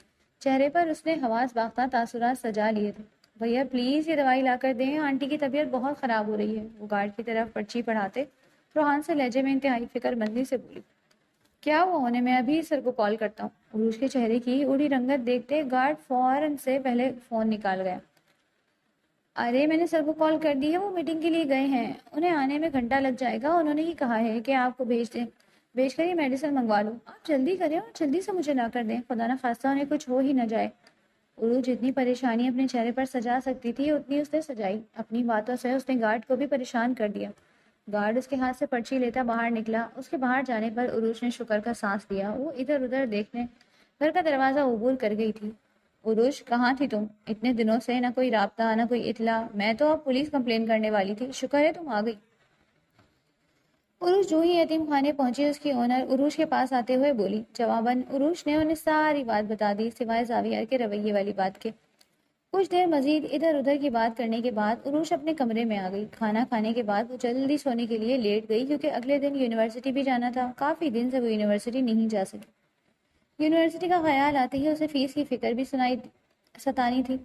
چہرے پر اس نے حواس باختہ تاثرات سجا لیے تھے۔ بھیا پلیز یہ دوائی لا کر دیں، آنٹی کی طبیعت بہت خراب ہو رہی ہے، وہ گارڈ کی طرف پرچی پڑھاتے روحان سے لہجے میں انتہائی فکر مندی سے بولی۔ کیا وہ ہونے، میں ابھی سر کو کال کرتا ہوں۔ عروج کے چہرے کی اڑی رنگت دیکھتے گارڈ فوراً سے پہلے فون نکال گیا۔ ارے میں نے سر کو کال کر دی ہے، وہ میٹنگ کے لیے گئے ہیں، انہیں آنے میں گھنٹہ لگ جائے گا، انہوں نے ہی کہا ہے کہ آپ کو بھیج کر یہ میڈیسن منگوا لو، آپ جلدی کریں اور جلدی سے مجھے لا کر دیں، خدا نہ خواستہ انہیں کچھ ہو ہی نہ جائے۔ عروج جتنی پریشانی اپنے چہرے پر سجا سکتی تھی اتنی اس نے سجائی۔ اپنی باتوں سے اس نے گارڈ کو بھی پریشان کر دیا۔ گارڈ اس کے ہاتھ سے پرچی لیتا باہر نکلا۔ اس کے باہر جانے پر عروج نے شکر کا سانس لیا۔ وہ ادھر ادھر دیکھنے گھر کا دروازہ عبور کر گئی تھی۔ عروج کہاں تھی تم؟ اتنے دنوں سے نہ کوئی رابطہ نہ کوئی اطلاع، میں تو اب پولیس کمپلین کرنے والی تھی، شکر ہے تم آ گئی۔ عروج جو ہی یتیم خانے پہنچی اس کی اونر عروج کے پاس آتے ہوئے بولی۔ جواباً عروج نے انہیں ساری بات بتا دی سوائے زاویار کے رویے والی بات کے۔ کچھ دیر مزید ادھر ادھر کی بات کرنے کے بعد عروش اپنے کمرے میں آ گئی۔ کھانا کھانے کے بعد وہ جلدی سونے کے لیے لیٹ گئی کیونکہ اگلے دن یونیورسٹی بھی جانا تھا۔ کافی دن سے وہ یونیورسٹی نہیں جا سکی۔ یونیورسٹی کا خیال آتے ہی اسے فیس کی فکر بھی ستانی تھی۔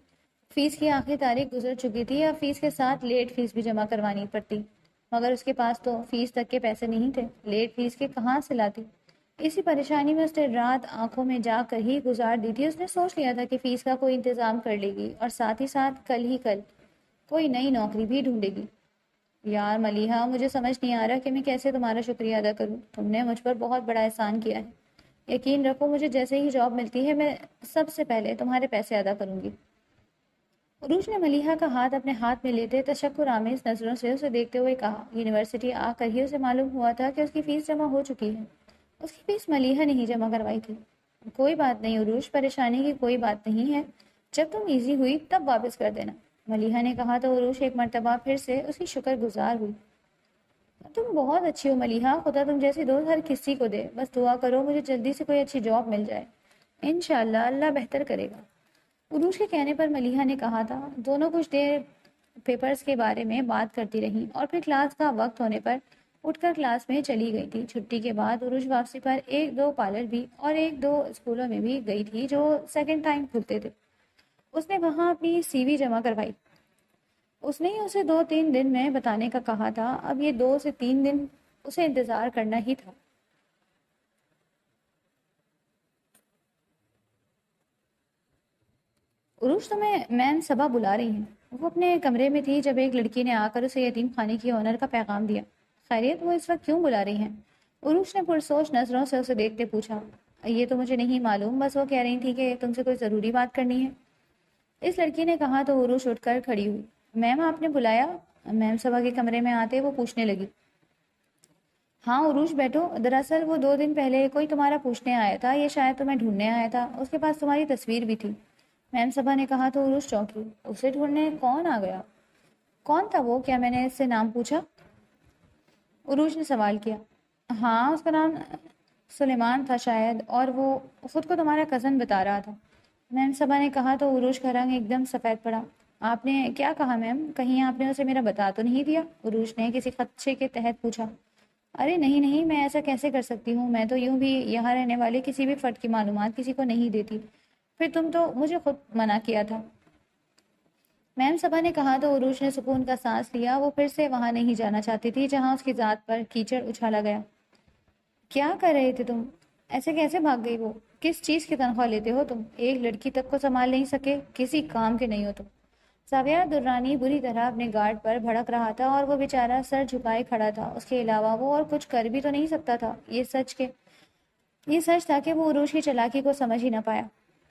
فیس کی آخری تاریخ گزر چکی تھی، اب فیس کے ساتھ لیٹ فیس بھی جمع کروانی پڑتی، مگر اس کے پاس تو فیس تک کے پیسے نہیں تھے، لیٹ فیس کے کہاں سے لاتی؟ اسی پریشانی میں اس نے رات آنکھوں میں جا کر ہی گزار دی تھی۔ اس نے سوچ لیا تھا کہ فیس کا کوئی انتظام کر لے گی اور ساتھ ہی ساتھ کل ہی کل کوئی نئی نوکری بھی ڈھونڈے گی۔ یار ملیحہ، مجھے سمجھ نہیں آ رہا کہ میں کیسے تمہارا شکریہ ادا کروں۔ تم نے مجھ پر بہت بڑا احسان کیا ہے۔ یقین رکھو، مجھے جیسے ہی جاب ملتی ہے میں سب سے پہلے تمہارے پیسے ادا کروں گی۔ عروج نے ملیحہ کا ہاتھ اپنے ہاتھ میں لیتے تشکر آمیز نظروں سے اسے دیکھتے ہوئے کہا۔ یونیورسٹی آ کر ہی اسے معلوم ہوا تھا کہ اس کی فیس جمع ہو چکی ہے۔ اس کی فیس ملیحہ نے ہی جمع کروائی تھی۔ کوئی بات نہیں عروج، پریشانی کی کوئی بات نہیں ہے، جب تم ایزی ہوئی تب واپس کر دینا، ملیحہ نے کہا تو عروج ایک مرتبہ پھر سے اس کی شکر گزار ہوئی۔ تم بہت اچھی ہو ملیحہ، خدا تم جیسی دوست ہر کسی کو دے، بس دعا کرو مجھے جلدی سے کوئی اچھی جاب مل جائے۔ انشاءاللہ اللہ بہتر کرے گا، عروج کے کہنے پر ملیحہ نے کہا تھا۔ دونوں کچھ دیر پیپرز کے بارے میں بات کرتی رہیں اور پھر کلاس کا وقت ہونے پر اٹھ کر کلاس میں چلی گئی تھی۔ چھٹی کے بعد عروج واپسی پر ایک دو پارلر بھی اور ایک دو اسکولوں میں بھی گئی تھی جو سیکنڈ ٹائم کھلتے تھے۔ اس نے وہاں اپنی سی وی جمع کروائی۔ اس نے ہی اسے 2-3 دن میں بتانے کا کہا تھا، اب یہ 2 سے 3 دن اسے انتظار کرنا ہی تھا۔ عروج تمہیں میم صبا بلا رہی ہیں۔ وہ اپنے کمرے میں تھی جب ایک لڑکی نے آ کر اسے یتیم خانے کی اونر کا پیغام دیا۔ خیریت، وہ اس وقت کیوں بلا رہی ہیں؟ عروج نے پرسوچ نظروں سے اسے دیکھتے پوچھا۔ یہ تو مجھے نہیں معلوم، بس وہ کہہ رہی تھی کہ تم سے کوئی ضروری بات کرنی ہے، اس لڑکی نے کہا تو عروج اٹھ کر کھڑی ہوئی۔ میم آپ نے بلایا؟ میم صبا کے کمرے میں آتے وہ پوچھنے لگی۔ ہاں عروج بیٹھو، دراصل وہ 2 دن پہلے کوئی تمہارا پوچھنے آیا تھا، یہ شاید تمہیں ڈھونڈنے آیا تھا، اس کے پاس تمہاری تصویر بھی تھی، میم صبا نے کہا تو عروج چونکی۔ اسے ڈھونڈنے کون آ گیا؟ کون تھا وہ؟ کیا میں نے اس سے نام پوچھا؟ عروج نے سوال کیا۔ ہاں اس کا نام سلیمان تھا شاید، اور وہ خود کو تمہارا کزن بتا رہا تھا، میم صبا نے کہا تو عروج کا رنگ ایک دم سفید پڑا۔ آپ نے کیا کہا میم؟ کہیں آپ نے اسے میرا بتا تو نہیں دیا؟ عروج نے کسی خدشے کے تحت پوچھا۔ ارے نہیں نہیں، میں ایسا کیسے کر سکتی ہوں، میں تو یوں بھی یہاں رہنے والے کسی بھی فرد کی معلومات کسی کو نہیں دیتی، پھر تم تو مجھے خود منع کیا تھا، میم صبا نے کہا تو عروج نے سکون کا سانس لیا۔ وہ پھر سے وہاں نہیں جانا چاہتی تھی جہاں اس کی ذات پر کیچڑ اچھالا گیا۔ کیا کر رہے تھے تم؟ ایسے کیسے بھاگ گئی وہ؟ کس چیز کی تنخواہ لیتے ہو تم؟ ایک لڑکی تک کو سنبھال نہیں سکے، کسی کام کے نہیں ہو تم؟ ساویہ درانی بری طرح اپنے گارڈ پر بھڑک رہا تھا اور وہ بیچارہ سر جھکائے کھڑا تھا، اس کے علاوہ وہ اور کچھ کر بھی تو نہیں سکتا تھا۔ یہ سچ تھا کہ وہ عروج کی چالاکی کو سمجھ ہی نہ پایا۔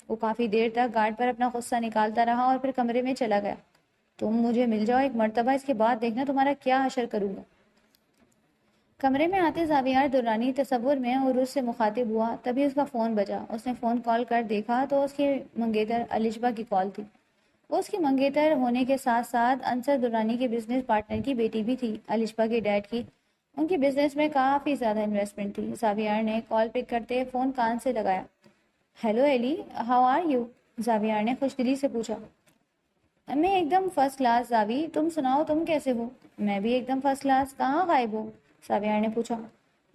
وہ کافی دیر تک گارڈ پر اپنا غصہ نکالتا رہا اور پھر کمرے میں چلا گیا۔ تم مجھے مل جاؤ ایک مرتبہ، اس کے بعد دیکھنا تمہارا کیا حشر کروں گا۔ کمرے میں آتے زاویار درانی تصور میں عروج سے مخاطب ہوا، تبھی اس کا فون بجا۔ اس نے فون کال کر دیکھا تو اس کی منگیتر الشبہ کی کال تھی۔ وہ اس کی منگیتر ہونے کے ساتھ ساتھ انصر درانی کے بزنس پارٹنر کی بیٹی بھی تھی، الشبہ کے ڈیڈ کی۔ ان کی بزنس میں کافی زیادہ انویسٹمنٹ تھی۔ زاویار نے کال پک کرتے فون کان سے لگایا۔ Hello Ellie, how are you? Zaviyar نے خوش دلی سے پوچھا۔ میں ایک دم فرسٹ کلاس زاوی، تم سناؤ تم کیسے ہو؟ میں بھی ایک دم فرسٹ کلاس، کہاں غائب ہو؟ زاویار نے پوچھا۔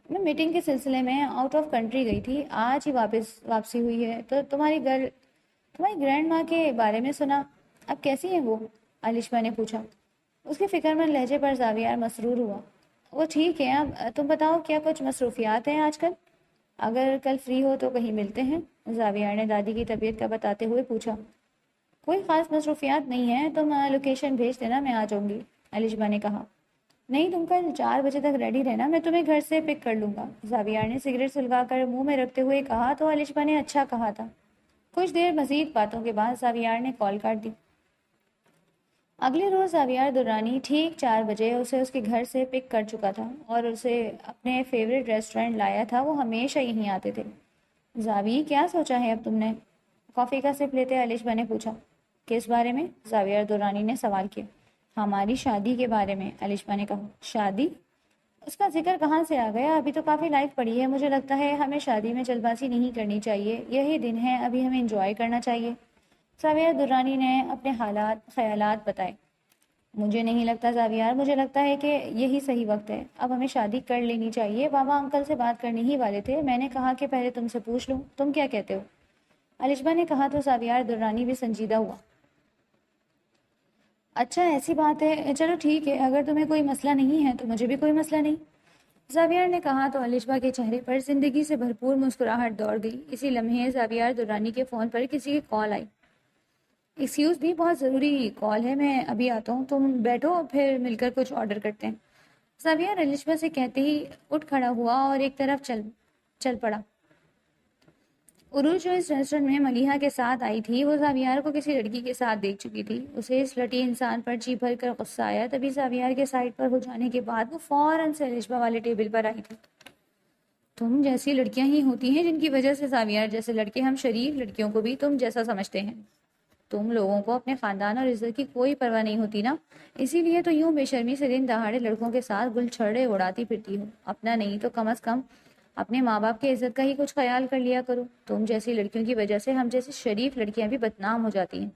میں میٹنگ کے سلسلے میں آؤٹ آف کنٹری گئی تھی، آج ہی واپسی ہوئی ہے۔ تو تمہاری گرینڈ ماں کے بارے میں سنا، اب کیسی ہیں وہ؟ الشبہ نے پوچھا۔ اس کے فکر مند لہجے پر زاویار مسرور ہوا۔ وہ ٹھیک ہے، اب تم بتاؤ کیا کچھ مصروفیات ہیں آج کل؟ اگر کل فری ہو تو کہیں ملتے ہیں، زاویار نے دادی کی طبیعت کا بتاتے ہوئے پوچھا۔ کوئی خاص مصروفیات نہیں ہے، تم لوکیشن بھیج دینا، میں آ جاؤں گی، الشبہ نے کہا۔ نہیں، تم کل 4 بجے تک ریڈی رہنا، میں تمہیں گھر سے پک کر لوں گا، زاویار نے سگریٹ سلگا کر منہ میں رکھتے ہوئے کہا تو الشبہ نے اچھا کہا تھا۔ کچھ دیر مزید باتوں کے بعد زاویار نے کال کاٹ دی۔ اگلے روز زاویار درانی ٹھیک 4 بجے اسے اس کے گھر سے پک کر چکا تھا اور اسے اپنے فیوریٹ ریسٹورینٹ لایا تھا۔ وہ ہمیشہ یہیں آتے تھے۔ زاوی، کیا سوچا ہے اب تم نے؟ کافی کا سپ لیتے الشبہ نے پوچھا۔ کس بارے میں؟ زاویار درانی نے سوال کیا۔ ہماری شادی کے بارے میں، الشبہ نے کہا۔ شادی؟ اس کا ذکر کہاں سے آ گیا؟ ابھی تو کافی لائف پڑی ہے، مجھے لگتا ہے ہمیں شادی میں جلد بازی نہیں کرنی چاہیے، یہی دن ہے، ابھی ہمیں انجوائے کرنا چاہیے۔ زاویہ درانی نے اپنے خیالات بتائے. مجھے نہیں لگتا زاویار، مجھے لگتا ہے کہ یہی صحیح وقت ہے. اب ہمیں شادی کر لینی چاہیے. بابا انکل سے بات کرنے ہی والے تھے. میں نے کہا کہ پہلے تم سے پوچھ لوں. تم کیا کہتے ہو؟ الشبا نے کہا تو زاویار درانی بھی سنجیدہ ہوا. اچھا ایسی بات ہے، چلو ٹھیک ہے، اگر تمہیں کوئی مسئلہ نہیں ہے تو مجھے بھی کوئی مسئلہ نہیں. زاویار نے کہا تو الشبا کے چہرے پر زندگی سے بھرپور مسکراہٹ دوڑ گئی. اسی لمحے زاویار درانی کے فون پر کسی کی کال آئی. ایکسکیوز بھی، بہت ضروری کال ہے، میں ابھی آتا ہوں، تم بیٹھو پھر مل کر کچھ آرڈر کرتے ہیں. زاویار الشبا سے کہتے ہی اٹھ کھڑا ہوا اور ایک طرف چل پڑا. عروج جو اس ریسٹورنٹ میں ملیحہ کے ساتھ آئی تھی، وہ زاویار کو کسی لڑکی کے ساتھ دیکھ چکی تھی. اسے اس لٹی انسان پر جی بھر کر غصہ آیا. تبھی زاویار کے سائڈ پر ہو جانے کے بعد وہ فوراً سے الشبا والے ٹیبل پر آئی تھی. تم جیسی لڑکیاں ہی ہوتی ہیں جن کی وجہ سے زاویار جیسے لڑکے ہم شریف لڑکیوں کو بھی تم جیسا سمجھتے ہیں. تم لوگوں کو اپنے خاندان اور عزت کی کوئی پرواہ نہیں ہوتی نا، اسی لیے تو یوں بے شرمی سے دن دہاڑے لڑکوں کے ساتھ گل چھڑے اڑاتی پھرتی ہو. اپنا نہیں تو کم از کم اپنے ماں باپ کی عزت کا ہی کچھ خیال کر لیا کرو. تم جیسی لڑکیوں کی وجہ سے ہم جیسی شریف لڑکیاں بھی بدنام ہو جاتی ہیں.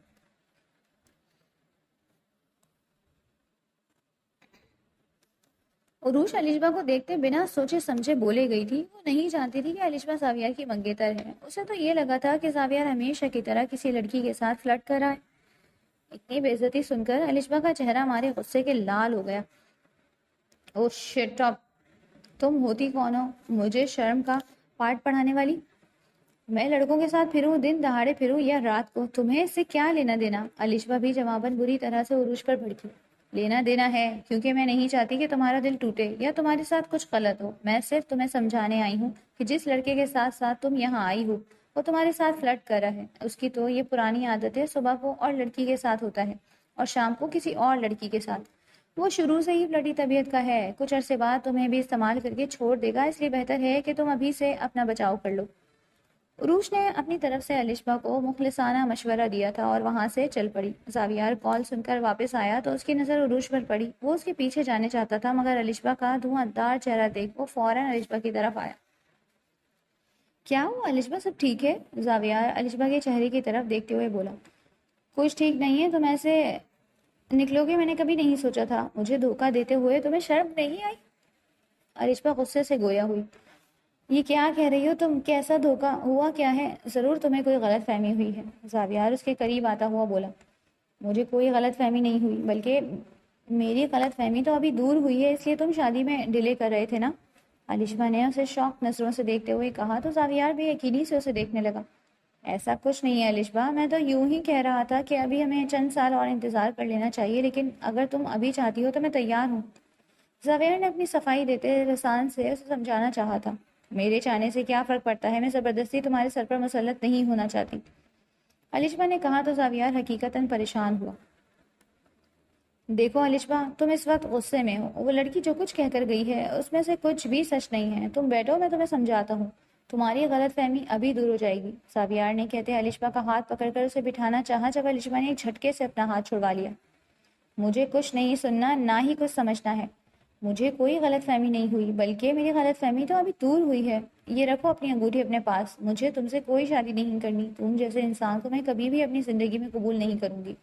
عروج الشبا کو دیکھتے بنا سوچے سمجھے بولے گئی تھی. وہ نہیں جانتی تھی کہ الشبا زاویار کی منگیتر ہے. اسے تو یہ لگا تھا کہ زاویار ہمیشہ کی طرح کسی لڑکی کے ساتھ فلرٹ کر رہا ہے. اتنی بے عزتی سن کر الشبا کا چہرہ مارے غصے کے لال ہو گیا. او شٹ اپ، تم ہوتی کون ہو مجھے شرم کا پارٹ پڑھانے والی؟ میں لڑکوں کے ساتھ پھروں، دن دہاڑے پھروں یا رات کو، تمہیں اس سے کیا لینا دینا؟ الشبا بھی جواباً بری طرح سے عروج پر بھڑکی. لینا دینا ہے کیونکہ میں نہیں چاہتی کہ تمہارا دل ٹوٹے یا تمہارے ساتھ کچھ غلط ہو. میں صرف تمہیں سمجھانے آئی ہوں کہ جس لڑکے کے ساتھ ساتھ تم یہاں آئی ہو وہ تمہارے ساتھ فلرٹ کر رہا ہے. اس کی تو یہ پرانی عادت ہے، صبح کو اور لڑکی کے ساتھ ہوتا ہے اور شام کو کسی اور لڑکی کے ساتھ. وہ شروع سے ہی فلرٹی طبیعت کا ہے. کچھ عرصے بعد تمہیں بھی استعمال کر کے چھوڑ دے گا، اس لیے بہتر ہے کہ تم ابھی سے اپنا بچاؤ کر لو. عروج نے اپنی طرف سے الشبا کو مخلصانہ مشورہ دیا تھا اور وہاں سے چل پڑی. زاویار کال سن کر واپس آیا تو اس کی نظر عروج پر پڑی. وہ اس کے پیچھے جانے چاہتا تھا مگر الشبا کا دھواں دار چہرہ دیکھ وہ فوراً الشبا کی طرف آیا. کیا ہوا الشبا، سب ٹھیک ہے؟ زاویار الشبا کے چہرے کی طرف دیکھتے ہوئے بولا. کچھ ٹھیک نہیں ہے، تم ایسے نکلو گے میں نے کبھی نہیں سوچا تھا. مجھے دھوکہ دیتے ہوئے تمہیں شرم نہیں آئی؟ الشبا غصے سے گویا ہوئی. یہ کیا کہہ رہی ہو تم؟ کیسا دھوکہ ہوا کیا ہے؟ ضرور تمہیں کوئی غلط فہمی ہوئی ہے. زاویار اس کے قریب آتا ہوا بولا. مجھے کوئی غلط فہمی نہیں ہوئی، بلکہ میری غلط فہمی تو ابھی دور ہوئی ہے، اس لیے تم شادی میں ڈیلے کر رہے تھے نا؟ الشبا نے اسے شوق نظروں سے دیکھتے ہوئے کہا تو زاویار بھی یقینی سے اسے دیکھنے لگا. ایسا کچھ نہیں ہے الشبا، میں تو یوں ہی کہہ رہا تھا کہ ابھی ہمیں چند سال اور انتظار کر لینا چاہیے، لیکن اگر تم ابھی چاہتی ہو تو میں تیار ہوں. زاویار نے اپنی صفائی دیتے لسان سے اسے سمجھانا چاہا تھا. میرے چاہنے سے کیا فرق پڑتا ہے؟ میں زبردستی تمہارے سر پر مسلط نہیں ہونا چاہتی. الشبا نے کہا تو زاویار حقیقتاً پریشان ہوا. دیکھو الشبا، تم اس وقت غصے میں ہو. وہ لڑکی جو کچھ کہہ کر گئی ہے اس میں سے کچھ بھی سچ نہیں ہے. تم بیٹھو، میں تمہیں سمجھاتا ہوں. تمہاری غلط فہمی ابھی دور ہو جائے گی. زاویار نے کہتے الشبا کا ہاتھ پکڑ کر اسے بٹھانا چاہا جب الشبا نے ایک جھٹکے سے اپنا ہاتھ چھڑوا لیا. مجھے کچھ نہیں سننا، نہ ہی کچھ سمجھنا ہے. مجھے کوئی غلط فہمی نہیں ہوئی، بلکہ میری غلط فہمی تو ابھی دور ہوئی ہے. یہ رکھو اپنی انگوٹھی اپنے پاس. مجھے تم سے کوئی شادی نہیں کرنی. تم جیسے انسان کو میں کبھی بھی اپنی زندگی میں قبول نہیں کروں گی.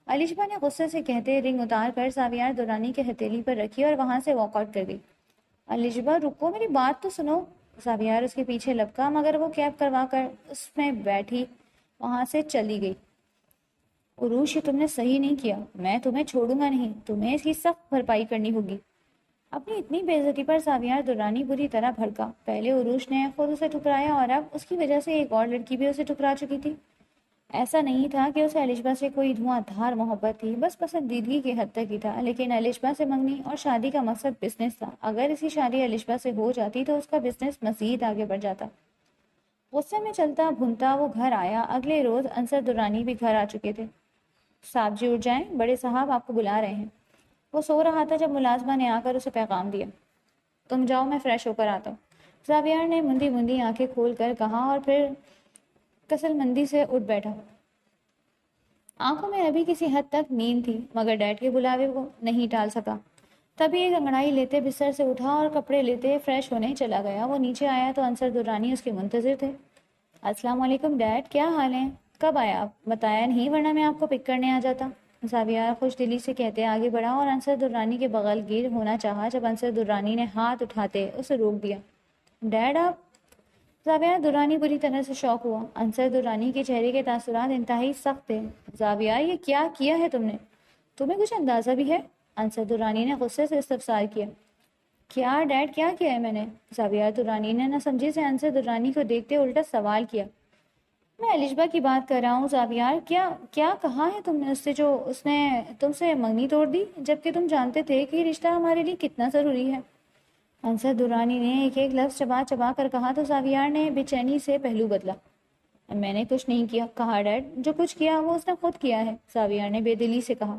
الشبا نے غصے سے کہتے رنگ اتار کر زاویار درانی کے ہتھیلی پر رکھی اور وہاں سے واک آؤٹ کر گئی. الشبا رکو، میری بات تو سنو. زاویار اس کے پیچھے لپکا مگر وہ کیب کروا کر اس میں بیٹھی وہاں سے چلی گئی. عروج، یہ تم نے صحیح نہیں کیا. میں تمہیں چھوڑوں گا نہیں. تمہیں اس کی سخت بھرپائی کرنی ہوگی. اپنی اتنی بے عزتی پر زاویار درانی بری طرح بھڑکا. پہلے عروج نے خود اسے ٹھکرایا اور اب اس کی وجہ سے ایک اور لڑکی بھی اسے ٹھکرا چکی تھی. ایسا نہیں تھا کہ اسے الشبا سے کوئی دھواں دھار محبت تھی، بس پسندیدگی کی حد تک ہی تھا. لیکن الشبا سے منگنی اور شادی کا مقصد بزنس تھا. اگر اسی شادی الشبا سے ہو جاتی تو اس کا بزنس مزید آگے بڑھ جاتا. غصے میں چلتا بھونتا وہ گھر آیا. اگلے روز انصر درانی بھی گھر آ چکے تھے. صاحب جی اٹھ جائیں، بڑے صاحب آپ کو بلا رہے ہیں. وہ سو رہا تھا جب ملازمہ نے آ کر اسے پیغام دیا. تم جاؤ، میں فریش ہو کر آتا ہوں. زاویار نے مندی مندی آنکھیں کھول کر کہا اور پھر کسل مندی سے اٹھ بیٹھا. آنکھوں میں ابھی کسی حد تک نیند تھی مگر ڈیڈ کے بلاوے کو نہیں ٹال سکا. تبھی ایک انگڑائی لیتے بستر سے اٹھا اور کپڑے لیتے فریش ہونے چلا گیا. وہ نیچے آیا تو انصر درانی اس کے منتظر تھے. السلام علیکم ڈیڈ، کیا حال ہے؟ کب آیا آپ؟ بتایا نہیں ورنہ میں آپ کو پک کرنے آ جاتا۔ زاویہ خوش دلی سے کہتے آگے بڑھا اور انصر درانی کے بغل گیر ہونا چاہا جب انصر درانی نے ہاتھ اٹھاتے اسے روک دیا۔ ڈیڈ آپ؟ زاویہ درانی بری طرح سے شوق ہوا۔ انصر درانی کے چہرے کے تاثرات انتہائی سخت تھے۔ زاویہ یہ کیا کیا ہے تم نے؟ تمہیں کچھ اندازہ بھی ہے؟ انصر درانی نے غصے سے استفسار کیا۔ کیا ڈیڈ کیا کیا ہے میں نے؟ زاویہ درانی نے نہ سمجھی سے انصر درانی کو دیکھتے الٹا سوال کیا۔ میں الشبا کی بات کر رہا ہوں زاویار، کیا کیا کہا ہے تم نے اس سے جو اس نے تم سے منگنی توڑ دی جبکہ تم جانتے تھے کہ یہ رشتہ ہمارے لیے کتنا ضروری ہے؟ انصر درانی نے ایک ایک لفظ چبا چبا کر کہا تو زاویار نے بے چینی سے پہلو بدلا۔ میں نے کچھ نہیں کیا کہا ڈیڈ، جو کچھ کیا وہ اس نے خود کیا ہے، زاویار نے بے دلی سے کہا۔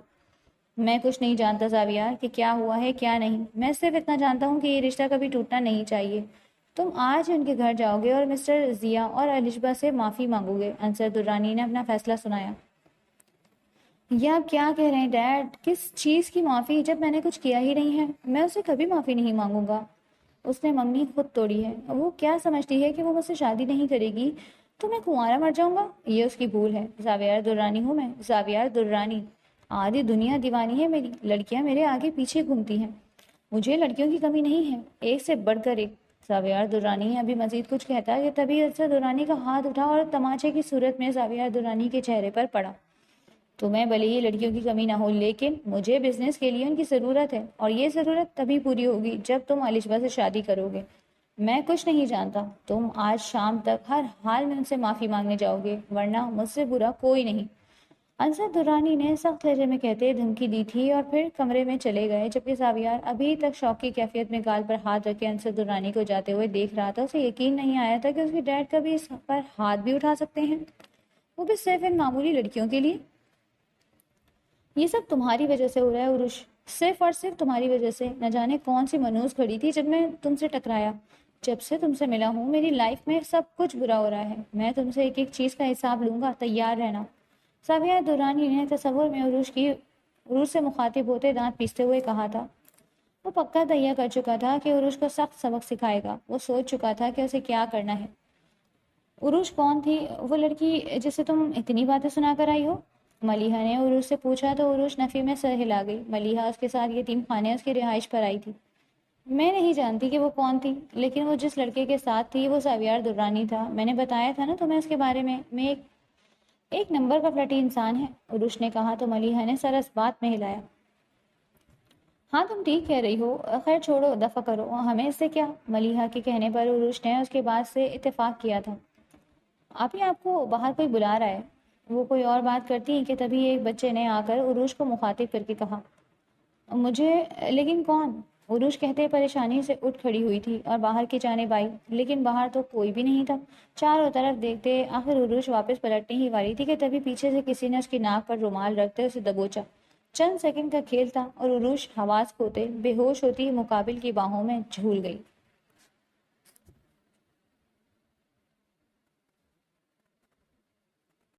میں کچھ نہیں جانتا زاویار کہ کیا ہوا ہے کیا نہیں، میں صرف اتنا جانتا ہوں کہ یہ رشتہ کبھی ٹوٹنا نہیں چاہیے۔ تم آج ان کے گھر جاؤ گے اور مسٹر ضیاء اور الشبا سے معافی مانگو گے۔ انصر درانی نے اپنا فیصلہ سنایا۔ یہ آپ کیا کہہ رہے ہیں ڈیڈ؟ کس چیز کی معافی جب میں نے کچھ کیا ہی نہیں ہے؟ میں اسے کبھی معافی نہیں مانگوں گا۔ اس نے منگنی خود توڑی ہے، وہ کیا سمجھتی ہے کہ وہ مجھ سے شادی نہیں کرے گی تو میں کنوارا مر جاؤں گا؟ یہ اس کی بھول ہے۔ زاویار درانی ہوں میں، زاویار درانی۔ آدھی دنیا دیوانی ہے میری، لڑکیاں میرے آگے پیچھے گھومتی ہیں، مجھے لڑکیوں کی کمی نہیں ہے، ایک سے بڑھ کر ایک۔ زاویار درانی ابھی مزید کچھ کہتا کہ تبھی انصر درانی کا ہاتھ اٹھا اور تماچے کی صورت میں زاویار درانی کے چہرے پر پڑا۔ تمہیں بھلے ہی لڑکیوں کی کمی نہ ہو لیکن مجھے بزنس کے لیے ان کی ضرورت ہے، اور یہ ضرورت تبھی پوری ہوگی جب تم الشبا سے شادی کرو گے۔ میں کچھ نہیں جانتا، تم آج شام تک ہر حال میں ان سے معافی مانگنے جاؤ گے ورنہ مجھ سے برا کوئی نہیں۔ انصر درانی نے سخت لہجے میں کہتے دھمکی دی تھی اور پھر کمرے میں چلے گئے، جبکہ زاویار ابھی تک شوق کی کیفیت میں گال پر ہاتھ رکھے انصر درانی کو جاتے ہوئے دیکھ رہا تھا۔ اسے یقین نہیں آیا تھا کہ اس کے ڈیڈ کبھی اس پر ہاتھ بھی اٹھا سکتے ہیں، وہ بھی صرف ان معمولی لڑکیوں کے لیے۔ یہ سب تمہاری وجہ سے ہو رہا ہے عروش، صرف اور صرف تمہاری وجہ سے۔ نہ جانے کون سی منوس کھڑی تھی جب میں تم سے ٹکرایا۔ جب سے تم سے ملا ہوں میری لائف میں سب کچھ برا ہو رہا ہے۔ میں تم سے ایک ایک چیز کا حساب لوں گا، تیار رہنا۔ زاویہ درانی نے تصور میں عروش سے مخاطب ہوتے دانت پیستے ہوئے کہا تھا۔ وہ پکا تہیہ کر چکا تھا کہ عروش کو سخت سبق سکھائے گا، وہ سوچ چکا تھا کہ اسے کیا کرنا ہے۔ عروش کون تھی وہ لڑکی جسے تم اتنی باتیں سنا کر آئی ہو؟ ملیحہ نے عروش سے پوچھا تو عروش نفی میں سر ہلا گئی۔ ملیحہ اس کے ساتھ یتیم خانے اس کی رہائش پر آئی تھی۔ میں نہیں جانتی کہ وہ کون تھی، لیکن وہ جس لڑکے کے ساتھ تھی وہ زاویار درانی تھا۔ میں نے بتایا تھا نا تمہیں اس کے بارے میں ایک نمبر کا فلرٹی انسان ہے، عروش نے کہا تو ملیحہ نے سر اس بات میں ہلایا۔ ہاں تم ٹھیک کہہ رہی ہو، خیر چھوڑو دفع کرو، ہمیں اس سے کیا؟ ملیحہ کے کہنے پر عروش نے اس کے بعد سے اتفاق کیا تھا۔ آپ کو باہر کوئی بلا رہا ہے۔ وہ کوئی اور بات کرتی کہ تبھی ایک بچے نے آ کر عروش کو مخاطب کر کے کہا۔ مجھے؟ لیکن کون؟ عروش کہتے پریشانی سے اٹھ کھڑی ہوئی تھی اور باہر کی جانب آئی، لیکن باہر تو کوئی بھی نہیں تھا۔ چاروں طرف دیکھتے آخر عروش واپس پلٹنے ہی والی تھی کہ تبھی پیچھے سے کسی نے اس کی ناک پر رومال رکھتے اسے دبوچا۔ چند سیکنڈ کا کھیل تھا اور عروش حواس کھوتے بے ہوش ہوتی مقابل کی باہوں میں جھول گئی۔